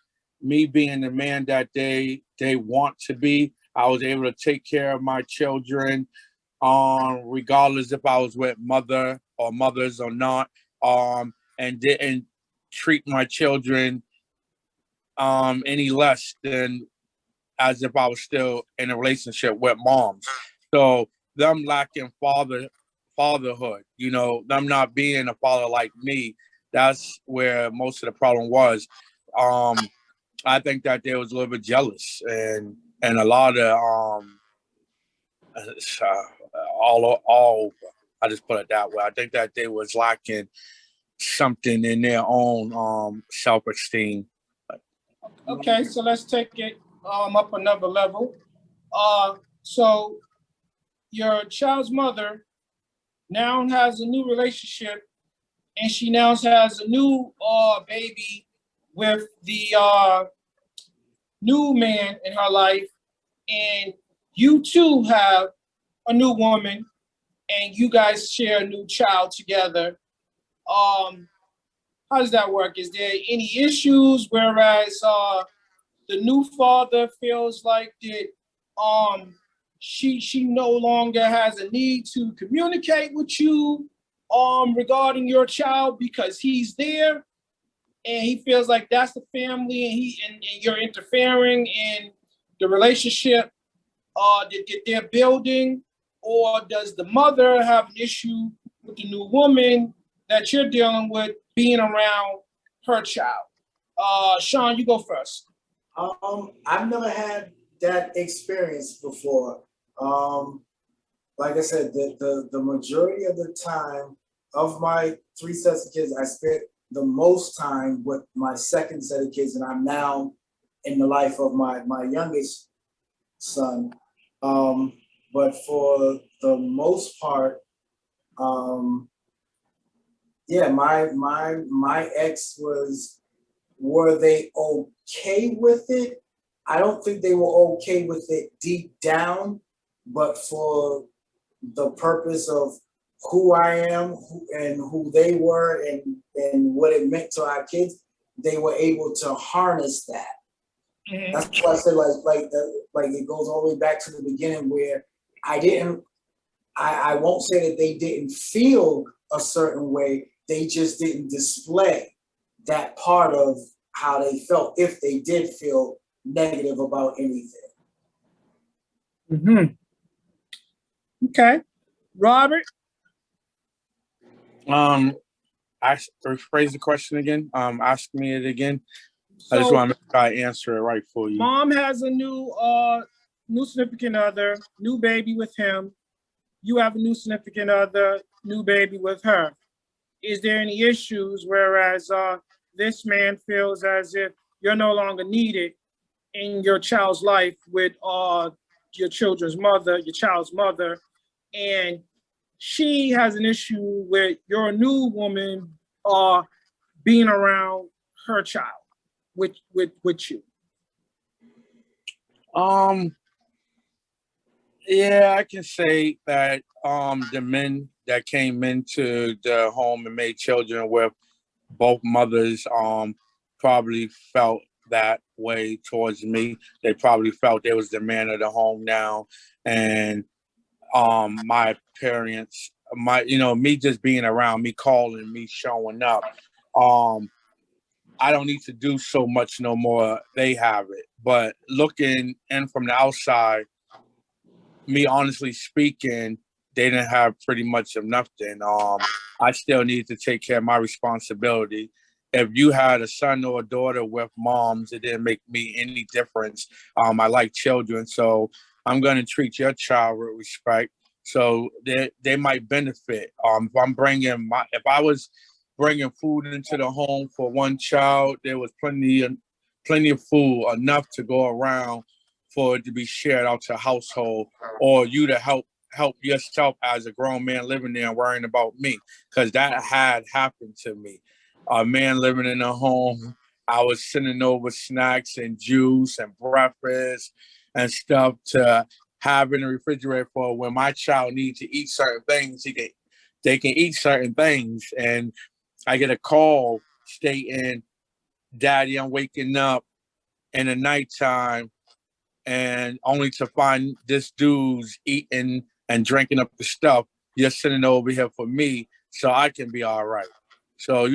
me being the man that they want to be. I was able to take care of my children, regardless if I was with mother or mothers or not, and didn't treat my children any less than as if I was still in a relationship with moms. So them lacking fatherhood, you know, them not being a father like me, that's where most of the problem was. I think that they was a little bit jealous and a lot of all I just put it that way. I think that they was lacking something in their own self-esteem. Okay, so let's take it up another level. So your child's mother now has a new relationship, and she now has a new baby with the new man in her life, and you too have a new woman, and you guys share a new child together. How does that work? Is there any issues? Whereas the new father feels like that she no longer has a need to communicate with you regarding your child because he's there, and he feels like that's the family, and you're interfering in the relationship that they're building? Or does the mother have an issue with the new woman that you're dealing with being around her child? Sean, you go first. I've never had that experience before. Like I said, the majority of the time of my 3 sets of kids, I spent the most time with my second set of kids, and I'm now in the life of my youngest son. But for the most part, yeah, my ex were they okay with it? I don't think they were okay with it deep down, but for the purpose of who I am and who they were and what it meant to our kids, they were able to harness that. Mm-hmm. That's why I said like it goes all the way back to the beginning where I won't say that they didn't feel a certain way, they just didn't display that part of how they felt if they did feel negative about anything. Mm-hmm. Okay. Robert? Rephrase the question again. Ask me it again. So, I just want to try to answer it right for you. Mom has a new significant other, new baby with him. You have a new significant other, new baby with her. Is there any issues whereas this man feels as if you're no longer needed in your child's life with your child's mother, and she has an issue with your new woman being around her child with you? Yeah, I can say that the men that came into the home and made children with both mothers probably felt that way towards me. They probably felt they was the man of the home now, and my parents, me just being around, me calling, me showing up. I don't need to do so much no more. They have it. But looking in from the outside, me honestly speaking, they didn't have pretty much of nothing. I still need to take care of my responsibility. If you had a son or a daughter with moms, it didn't make me any difference. I like children, so I'm going to treat your child with respect. So they might benefit. If I was bringing food into the home for one child, there was plenty of food, enough to go around for it to be shared out to a household, or you to help yourself as a grown man living there and worrying about me, because that had happened to me. A man living in a home, I was sending over snacks and juice and breakfast and stuff to have in the refrigerator for when my child needs to eat certain things, they can eat certain things. And I get a call stating, "Daddy, I'm waking up in the nighttime and only to find this dude's eating and drinking up the stuff you're sending over here for me so I can be all right." So,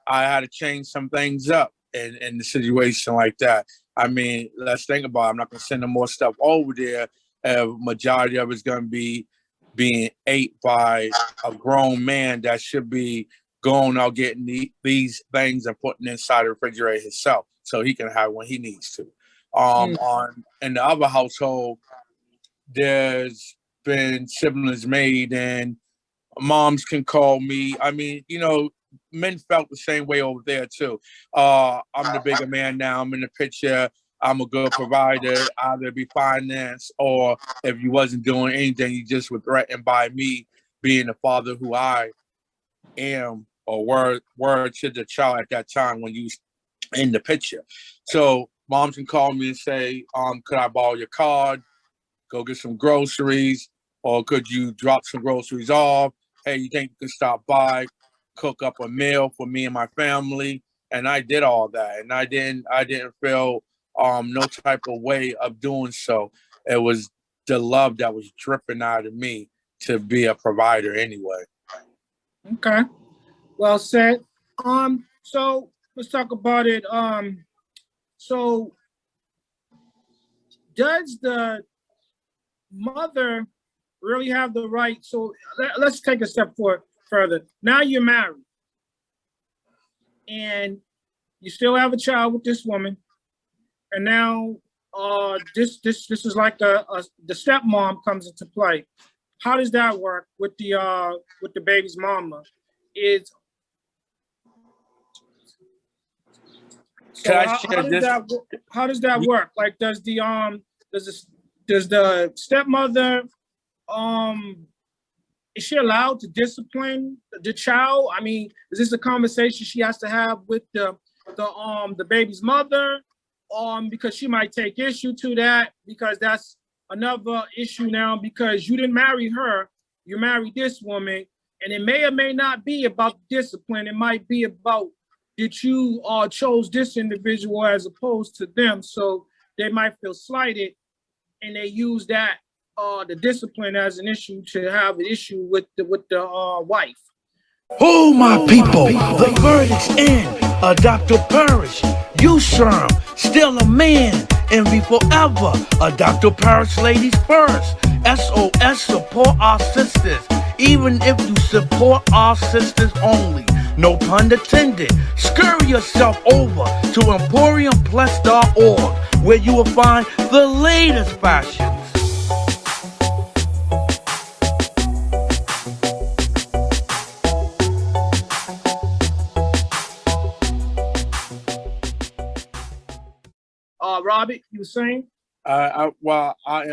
I had to change some things up in the situation like that. I mean, let's think about it. I'm not going to send them more stuff over there. Majority of it's going to be being ate by a grown man that should be going out getting these things and putting inside the refrigerator himself so he can have when he needs to. On in the other household, there's been siblings made, and moms can call me. I mean, men felt the same way over there too. I'm the bigger man now. I'm in the picture. I'm a good provider, either be finance or if you wasn't doing anything, you just were threatened by me being the father who I am, or word to the child at that time when you in the picture. So moms can call me and say, could I borrow your card? Go get some groceries, or could you drop some groceries off? Hey, you think you can stop by, cook up a meal for me and my family? And I did all that, and I didn't feel no type of way of doing so. It was the love that was dripping out of me to be a provider anyway. Okay, well said. So let's talk about it. So does the mother really have the right? So let's take a step further. Now you're married, and you still have a child with this woman, and now this is like the stepmom comes into play. How does that work with the baby's mama? So how does that work? Like, does the stepmother is she allowed to discipline the child? I mean, is this a conversation she has to have with the baby's mother? Because she might take issue to that, because that's another issue now, because you didn't marry her, you married this woman, and it may or may not be about discipline. It might be about that you chose this individual as opposed to them, so they might feel slighted, and they use that the discipline as an issue to have an issue with the wife. Oh, my people, the verdict's in. Dr. Parrish, you SAM, still a man, and be forever. Dr. Parrish, ladies first. SOS, support our sisters, even if you support our sisters only. No pun intended. Scurry yourself over to EmporiumPlus.org, where you will find the latest fashions. Robert, you were saying? Well, I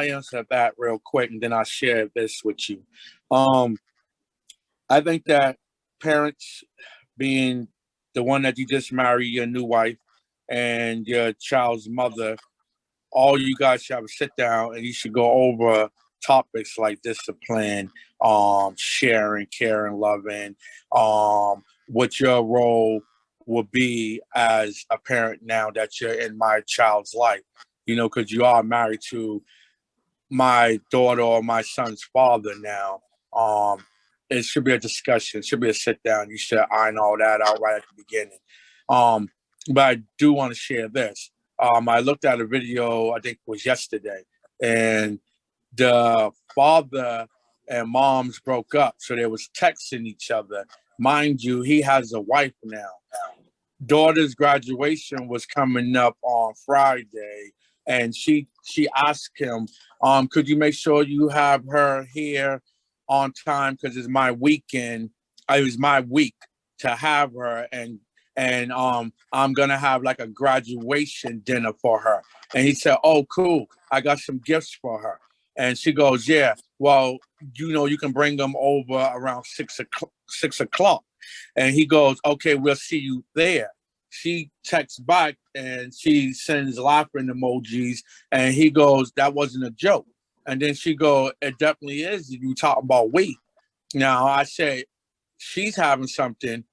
answer that real quick, and then I'll share this with you. I think that parents, being the one that you just married, your new wife, and your child's mother, all you guys should have a sit down, and you should go over topics like discipline, sharing, caring, loving, what your role will be as a parent now that you're in my child's life, because you are married to my daughter or my son's father now. It should be a discussion. It should be a sit down. You should iron all that out right at the beginning. But I do want to share this. I looked at a video, I think it was yesterday, and the father and moms broke up. So they was texting each other. Mind you, he has a wife now. Daughter's graduation was coming up on Friday, and she asked him, could you make sure you have her here on time, because it's my weekend. It was my week to have her, and and I'm gonna have like a graduation dinner for her. And he said, oh, cool, I got some gifts for her. And she goes, yeah, well, you can bring them over around 6 o'clock. And he goes, okay, we'll see you there. She texts back and she sends laughing emojis, and he goes, that wasn't a joke. And then she goes, it definitely is. You talk about weight. Now I said, she's having something.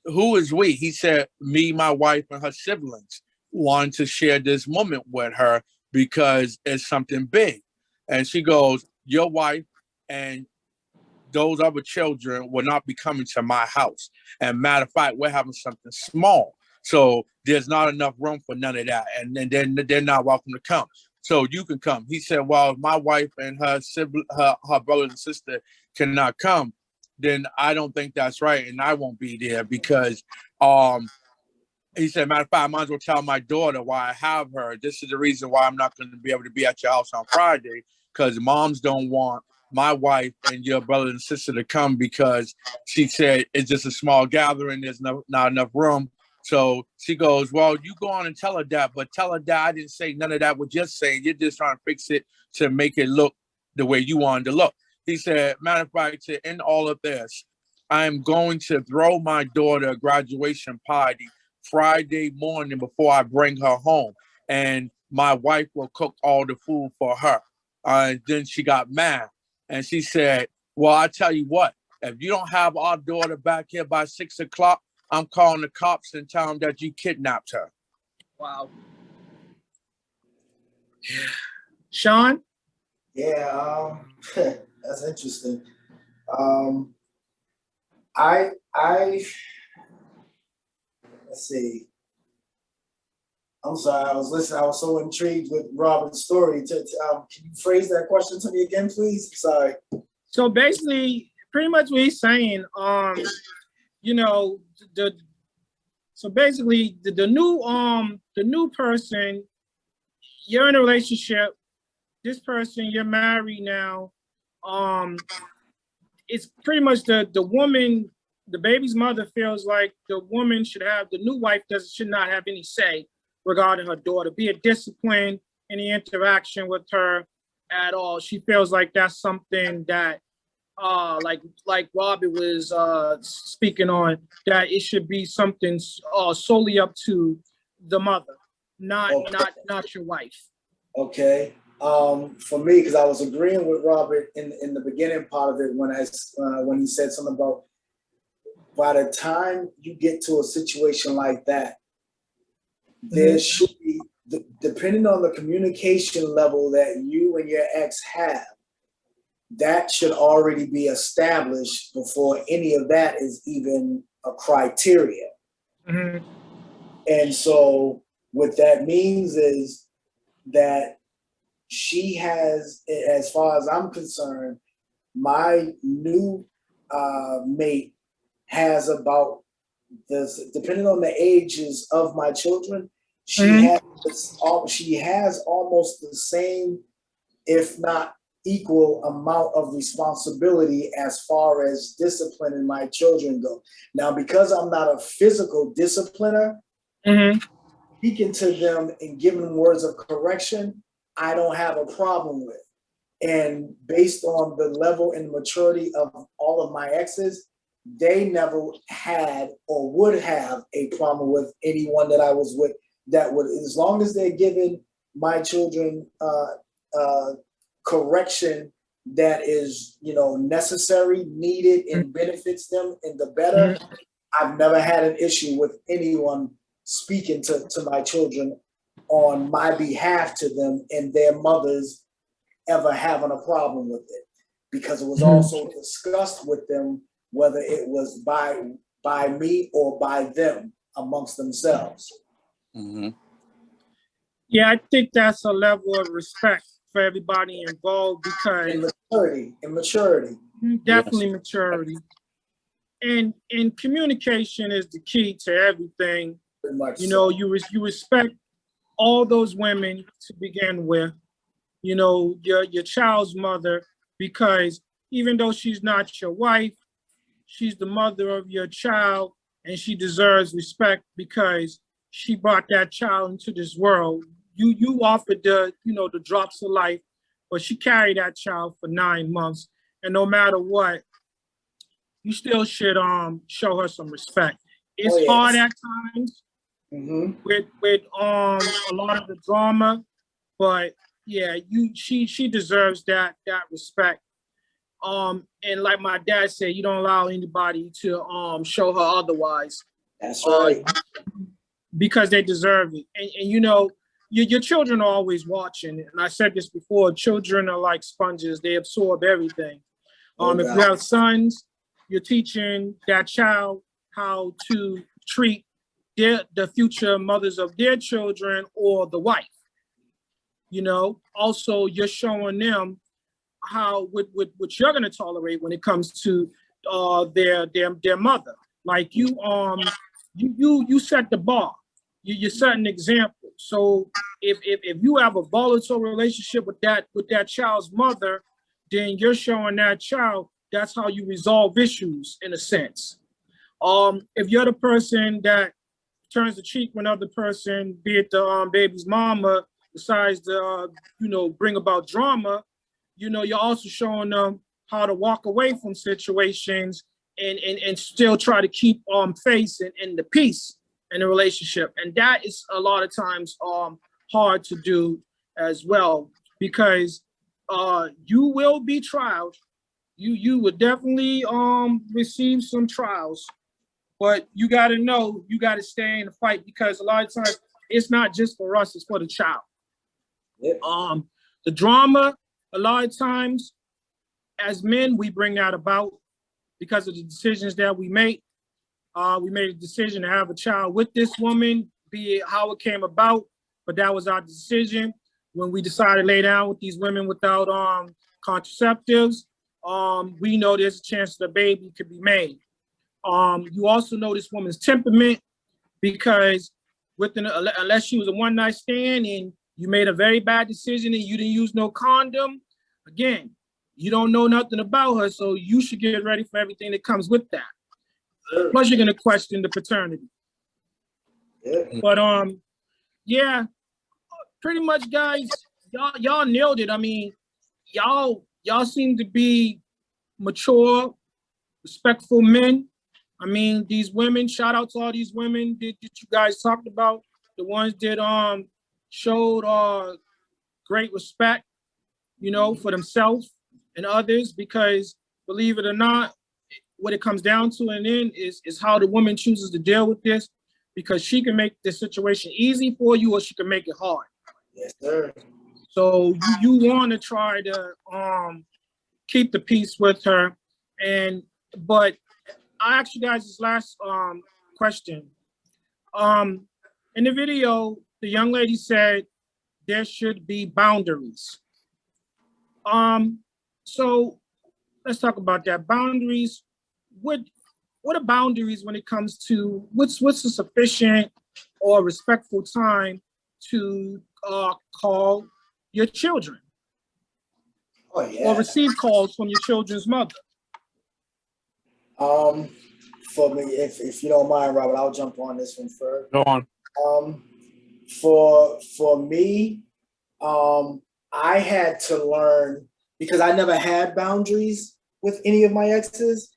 Who is we? He said, me, my wife, and her siblings wanted to share this moment with her because it's something big. And she goes, your wife and those other children will not be coming to my house. And matter of fact, we're having something small. So there's not enough room for none of that. And then they're not welcome to come. So you can come. He said, well, if my wife and her sibling, her brother and sister cannot come, then I don't think that's right. And I won't be there because he said, matter of fact, I might as well tell my daughter why I have her. This is the reason why I'm not going to be able to be at your house on Friday, because moms don't want my wife and your brother and sister to come because she said it's just a small gathering. There's not enough room. So she goes, well, you go on and tell her that, but tell her that I didn't say none of that. What you're saying, you're just trying to fix it to make it look the way you wanted to look. He said, matter of fact, to end all of this, I am going to throw my daughter a graduation party Friday morning before I bring her home. And my wife will cook all the food for her. And then she got mad. And she said, well, I tell you what, if you don't have our daughter back here by 6 o'clock, I'm calling the cops and telling them that you kidnapped her. Wow. Sean? Yeah, that's interesting. I let's see. I'm sorry, I was listening. I was so intrigued with Robin's story. Can you phrase that question to me again, please? Sorry. So basically, pretty much what he's saying, you know, so basically the new person, you're in a relationship, this person, you're married now. It's pretty much the woman, the baby's mother feels like the woman should have, the new wife should not have any say regarding her daughter, be it discipline, any interaction with her at all. She feels like that's something that like Robbie was speaking on, that it should be something solely up to the mother, not your wife. Okay. For me, because I was agreeing with Robert in the beginning part of it when he said something about by the time you get to a situation like that, there should be, depending on the communication level that you and your ex have, that should already be established before any of that is even a criteria. Mm-hmm. And so what that means is that she has, as far as I'm concerned, my new mate has about this, depending on the ages of my children, she has almost the same, if not equal amount of responsibility as far as disciplining my children go. Now, because I'm not a physical discipliner, speaking to them and giving them words of correction, I don't have a problem with. And based on the level and maturity of all of my exes, they never had or would have a problem with anyone that I was with that would, as long as they're giving my children correction that is, necessary, needed, and benefits them in the better. I've never had an issue with anyone speaking to my children on my behalf to them and their mothers ever having a problem with it, because it was also discussed with them whether it was by me or by them amongst themselves. Yeah, I think that's a level of respect for everybody involved, because maturity. Definitely maturity. And communication is the key to everything. You respect all those women to begin with, your child's mother, because even though she's not your wife, she's the mother of your child, and she deserves respect because she brought that child into this world. You offered the, you know, the drops of life, but she carried that child for 9 months. And no matter what, you still should show her some respect. It's hard at times with a lot of the drama, but yeah, she deserves that respect. And like my dad said, you don't allow anybody to show her otherwise. That's right. Because they deserve it. And you know, your children are always watching. And I said this before, children are like sponges, they absorb everything. If you have sons, you're teaching that child how to treat the future mothers of their children or the wife. You know, also you're showing them how what you're gonna tolerate when it comes to their mother. Like you set the bar. You set an example. So if you have a volatile relationship with that child's mother, then you're showing that child that's how you resolve issues in a sense. If you're the person that turns the cheek when other person, be it the baby's mama, decides to bring about drama, you know, you're also showing them how to walk away from situations and still try to keep faith and the peace in the relationship. And that is a lot of times hard to do as well, because you will be trialed. You would definitely receive some trials, but you got to know, you got to stay in the fight, because a lot of times it's not just for us, it's for the child. Yep. The drama, a lot of times as men, we bring that about because of the decisions that we make. We made a decision to have a child with this woman, be it how it came about, but that was our decision. When we decided to lay down with these women without contraceptives, we know there's a chance the baby could be made. You also know this woman's temperament, because unless she was a one-night stand and you made a very bad decision and you didn't use no condom, again, you don't know nothing about her, so you should get ready for everything that comes with that. Plus, you're gonna question the paternity. But yeah, pretty much, guys, y'all nailed it. I mean, y'all seem to be mature, respectful men. I mean, these women, shout out to all these women that you guys talked about, the ones that showed great respect, you know, for themselves and others, because believe it or not, what it comes down to in the end is how the woman chooses to deal with this, because she can make the situation easy for you or she can make it hard. Yes, sir. So you want to try to keep the peace with her. But I asked you guys this last question. In the video, the young lady said there should be boundaries. So let's talk about that. Boundaries. What are boundaries when it comes to what's a sufficient or respectful time to call your children? Oh, yeah. Or receive calls from your children's mother? For me, if you don't mind, Robert, I'll jump on this one first. Go on. For me, I had to learn, because I never had boundaries with any of my exes,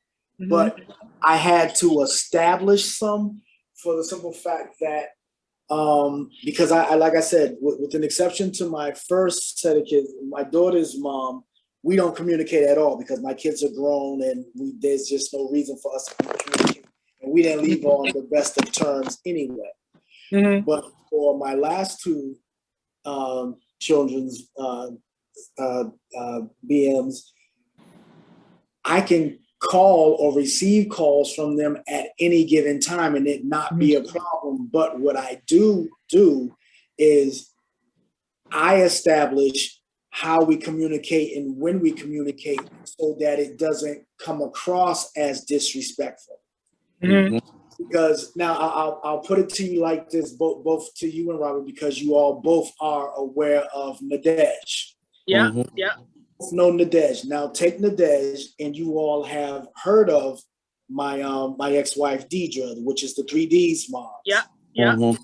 but I had to establish some, for the simple fact that because I like I said, with an exception to my first set of kids, my daughter's mom, we don't communicate at all because my kids are grown and there's just no reason for us to communicate. And we didn't leave on the best of terms anyway. But for my last two children's BMs, I can call or receive calls from them at any given time and it not be a problem. But what I do is I establish how we communicate and when we communicate so that it doesn't come across as disrespectful. Because now I'll put it to you like this, both to you and Robert, because you all both are aware of Nadej. Yeah. No Nadej. Now take Nadej, and you all have heard of my ex-wife Deidre, which is the 3D's mom. Yeah, yeah. Mm-hmm.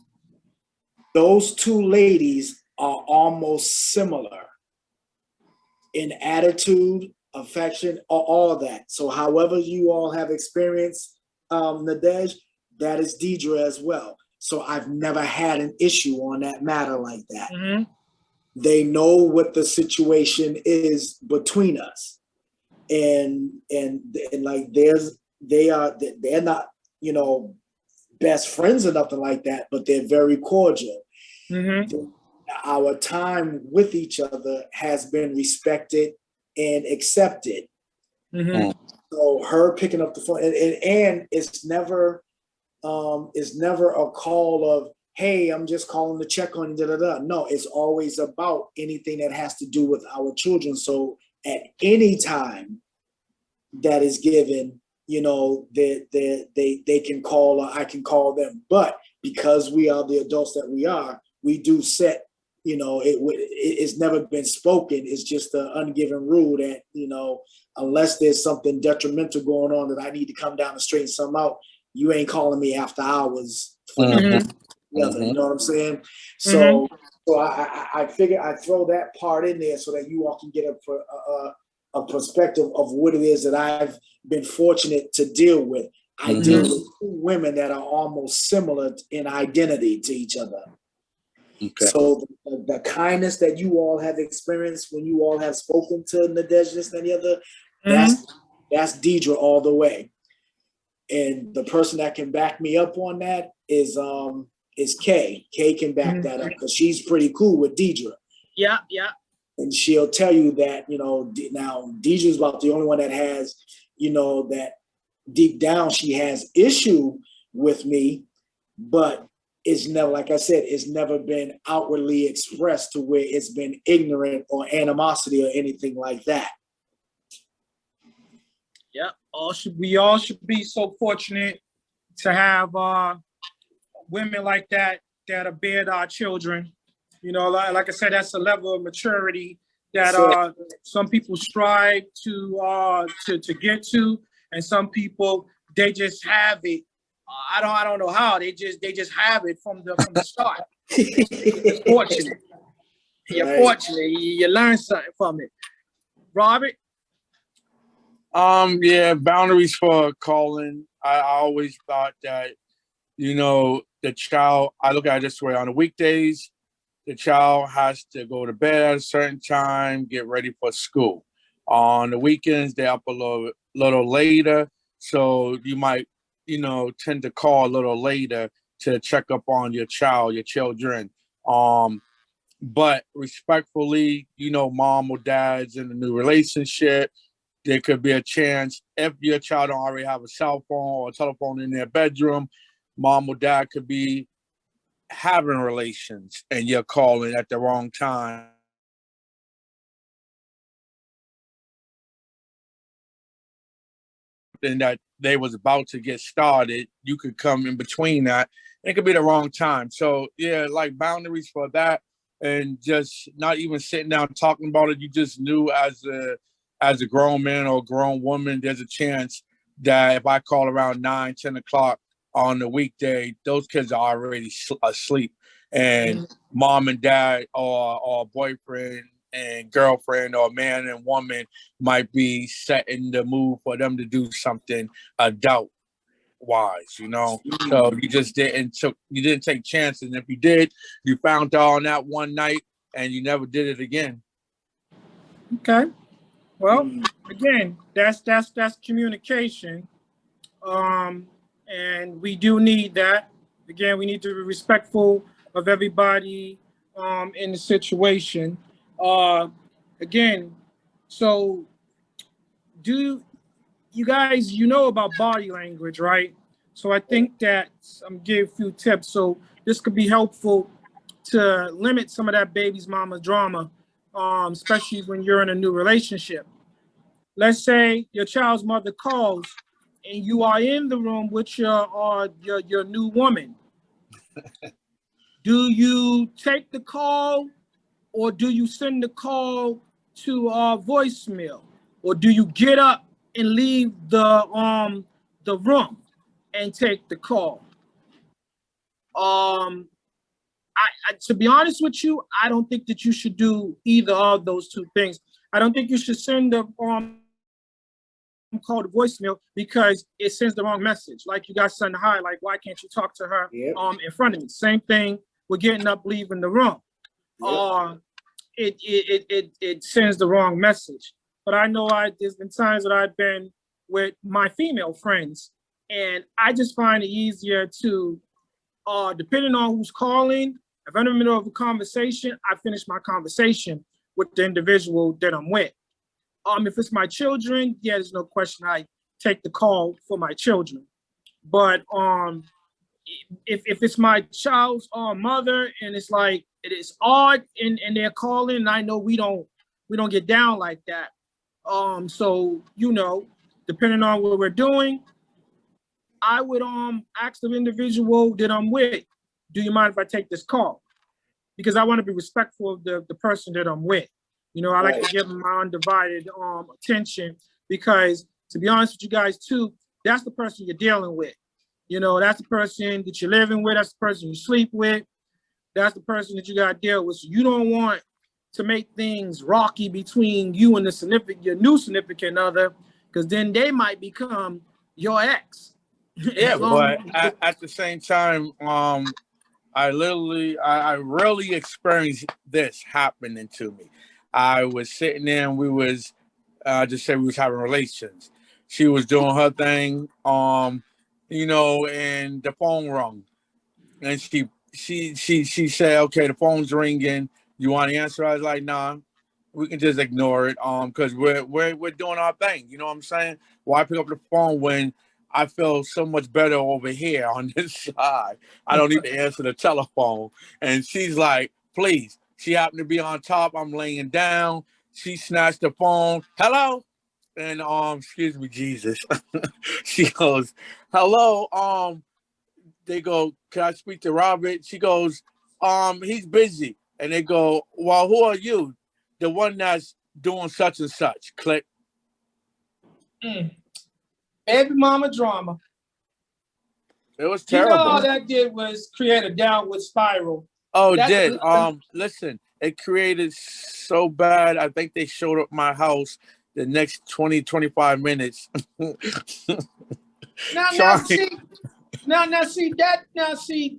Those two ladies are almost similar in attitude, affection, all of that. So however you all have experienced Nadej, that is Deidre as well. So I've never had an issue on that matter like that. Mm-hmm. They know what the situation is between us. And like they're not, best friends or nothing like that, but they're very cordial. Mm-hmm. Our time with each other has been respected and accepted. Mm-hmm. So her picking up the phone and it's never a call of, hey, I'm just calling to check on you, No, it's always about anything that has to do with our children. So at any time that is given, they can call or I can call them. But because we are the adults that we are, we do set, it's never been spoken. It's just an ungiven rule that, unless there's something detrimental going on that I need to come down and straighten something out, you ain't calling me after hours for Mm-hmm. nothing. You know what I'm saying? Mm-hmm. So I figure I throw that part in there so that you all can get a perspective of what it is that I've been fortunate to deal with. I deal with two women that are almost similar in identity to each other. Okay. So the kindness that you all have experienced when you all have spoken to Nadej, this and the other, that's Deidre all the way. And the person that can back me up on that is Kay. Kay can back that up because she's pretty cool with Deidre. Yeah, yeah. And she'll tell you that, now Deidre's about the only one that has, that deep down she has issue with me, but it's never, like I said, it's never been outwardly expressed to where it's been ignorant or animosity or anything like that. Yeah, we all should be so fortunate to have women like that are bear our children. Like I said, that's a level of maturity that some people strive to get to, and some people they just have it. I don't know how they just have it from the start. You're fortunate. You're fortunate. You learn something from it. Robert. Yeah, boundaries for calling. I always thought that, the child, I look at it this way: on the weekdays, the child has to go to bed at a certain time, get ready for school. On the weekends, they're up a little later, so you might, tend to call a little later to check up on your children. But respectfully, mom or dad's in a new relationship. There could be a chance if your child don't already have a cell phone or a telephone in their bedroom, mom or dad could be having relations and you're calling at the wrong time. And that they was about to get started, you could come in between that. It could be the wrong time. So yeah, like boundaries for that, and just not even sitting down talking about it. You just knew as a grown man or grown woman, there's a chance that if I call around 9, 10 o'clock on the weekday, those kids are already asleep. And mom and dad or boyfriend and girlfriend or man and woman might be setting the mood for them to do something adult wise, So you just didn't take chances. And if you did, you found out on that one night and you never did it again. Okay. Well, again, that's communication. And we do need that. Again, we need to be respectful of everybody in the situation. Again, so do you guys, about body language, right? So I think that I'm gonna give a few tips. So this could be helpful to limit some of that baby's mama drama, especially when you're in a new relationship. Let's say your child's mother calls and you are in the room with your new woman. Do you take the call or do you send the call to voicemail? Or do you get up and leave the the room and take the call. To be honest with you, I don't think that you should do either of those two things. I don't think you should send the call to voicemail because it sends the wrong message. Like you got something to hide. Like, why can't you talk to her in front of me? Same thing with getting up, leaving the room. It sends the wrong message. But I know there's been times that I've been with my female friends, and I just find it easier to, depending on who's calling, if I'm in the middle of a conversation, I finish my conversation with the individual that I'm with. If it's my children, yeah, there's no question I take the call for my children. But if it's my child's mother and it's like it is odd and they're calling, and I know we don't get down like that. So depending on what we're doing, I would ask the individual that I'm with, do you mind if I take this call? Because I want to be respectful of the person that I'm with. I like to give them my undivided attention because, to be honest with you guys too, that's the person you're dealing with. That's the person that you're living with. That's the person you sleep with. That's the person that you got to deal with. So you don't want to make things rocky between you and your new significant other, because then they might become your ex. Yeah, but at the same time, I really experienced this happening to me. I was sitting there and we was just say we was having relations. She was doing her thing, and the phone rung, and she said, "Okay, the phone's ringing. You want to answer?" I was like, "Nah, we can just ignore it, because we're doing our thing." You know what I'm saying? Why pick up the phone when I feel so much better over here on this side? I don't need to answer the telephone. And she's like, "Please." She happened to be on top. I'm laying down. She snatched the phone. "Hello?" And excuse me, Jesus. She goes, "Hello." They go, "Can I speak to Robert?" She goes, "He's busy." And they go, "Well, who are you?" "The one that's doing such and such." Click. Baby mama drama. It was terrible. All that did was create a downward spiral. Oh, it did. Listen, it created so bad. I think they showed up my house the next 20, 25 minutes. Now see,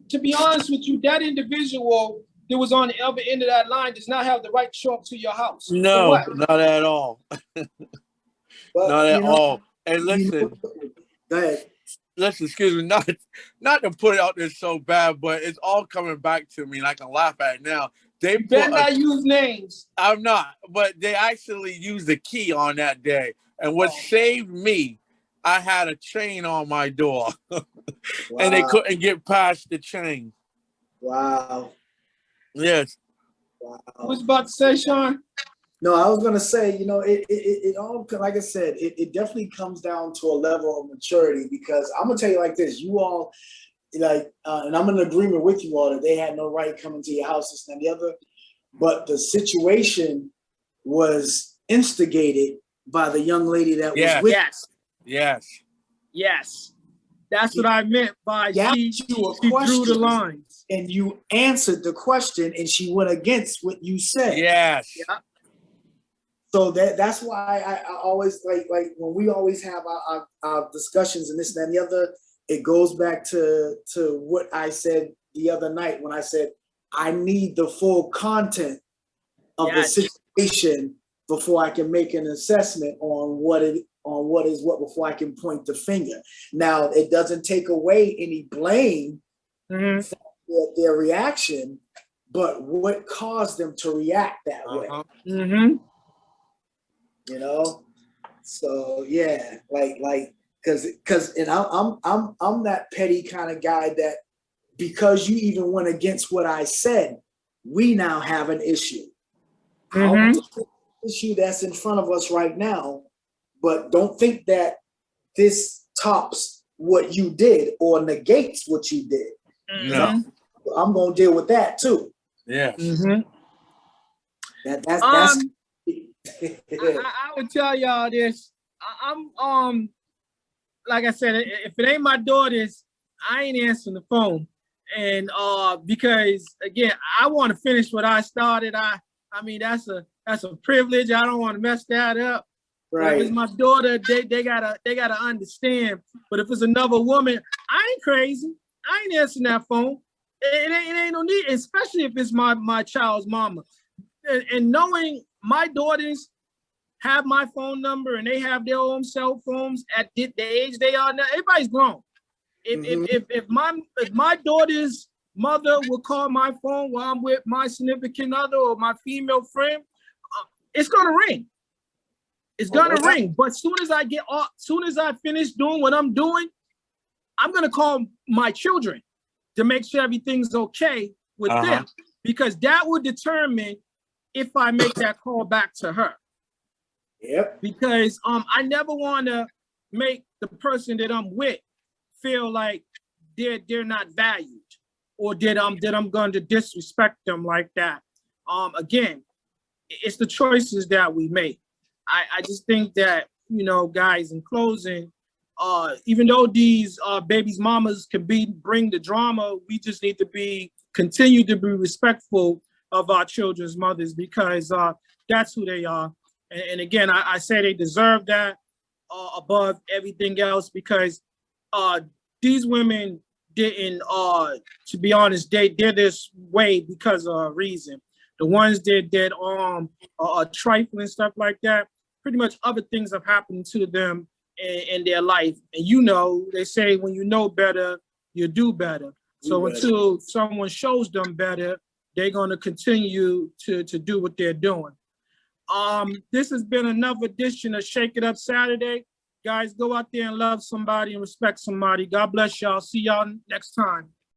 to be honest with you, that individual that was on the other end of that line does not have the right to show up to your house. No, not at all. Not at all. And listen, go ahead. Listen, excuse me, not to put it out there so bad, but it's all coming back to me and I can laugh at it now. You better not use names. I'm not, but they actually used the key on that day. And what saved me, I had a chain on my door. And they couldn't get past the chain. Wow. Yes. Wow. What was you about to say, Sean? No, I was gonna say, it all, like I said, it definitely comes down to a level of maturity, because I'm gonna tell you like this, you all, and I'm in agreement with you all that they had no right coming to your house, this and the other, but the situation was instigated by the young lady that was with you. Yes. That's what I meant by she drew the lines. And you answered the question and she went against what you said. Yes. Yeah. So that's why I always like when we always have our discussions and this and the other, it goes back to what I said the other night when I said I need the full content of the situation before I can make an assessment on what is what before I can point the finger. Now, it doesn't take away any blame for their reaction, but what caused them to react that way. Mm-hmm. So yeah, because I'm that petty kind of guy that because you even went against what I said, we now have an issue. Issue that's in front of us right now, but don't think that this tops what you did or negates what you did. No. I'm gonna deal with that too. Yes. That's I would tell y'all this. I'm like I said, if it ain't my daughters, I ain't answering the phone. And because again, I want to finish what I started. I mean that's a privilege. I don't want to mess that up. But if it's Right. my daughter, they gotta understand. But if it's another woman, I ain't crazy. I ain't answering that phone. It ain't no need, especially if it's my child's mama. And knowing my daughters have my phone number and they have their own cell phones at the age they are now, everybody's grown. If my daughter's mother will call my phone while I'm with my significant other or my female friend, it's gonna ring. It's gonna ring. But soon as I finish doing what I'm doing, I'm gonna call my children to make sure everything's okay with them, because that will determine if I make that call back to her. Yep. Because I never want to make the person that I'm with feel like they're not valued, or that I'm going to disrespect them like that. Again, it's the choices that we make. I just think that, you know, guys, in closing, even though these babies' mamas can bring the drama, we just need to continue to be respectful of our children's mothers, because that's who they are. And again, I say they deserve that above everything else, because these women didn't, to be honest, they're this way because of a reason. The ones that trifling stuff like that, pretty much other things have happened to them in their life. And you know, they say when you know better, you do better. So until someone shows them better, they're going to continue to do what they're doing. This has been another edition of Shake It Up Saturday. Guys, go out there and love somebody and respect somebody. God bless y'all. See y'all next time.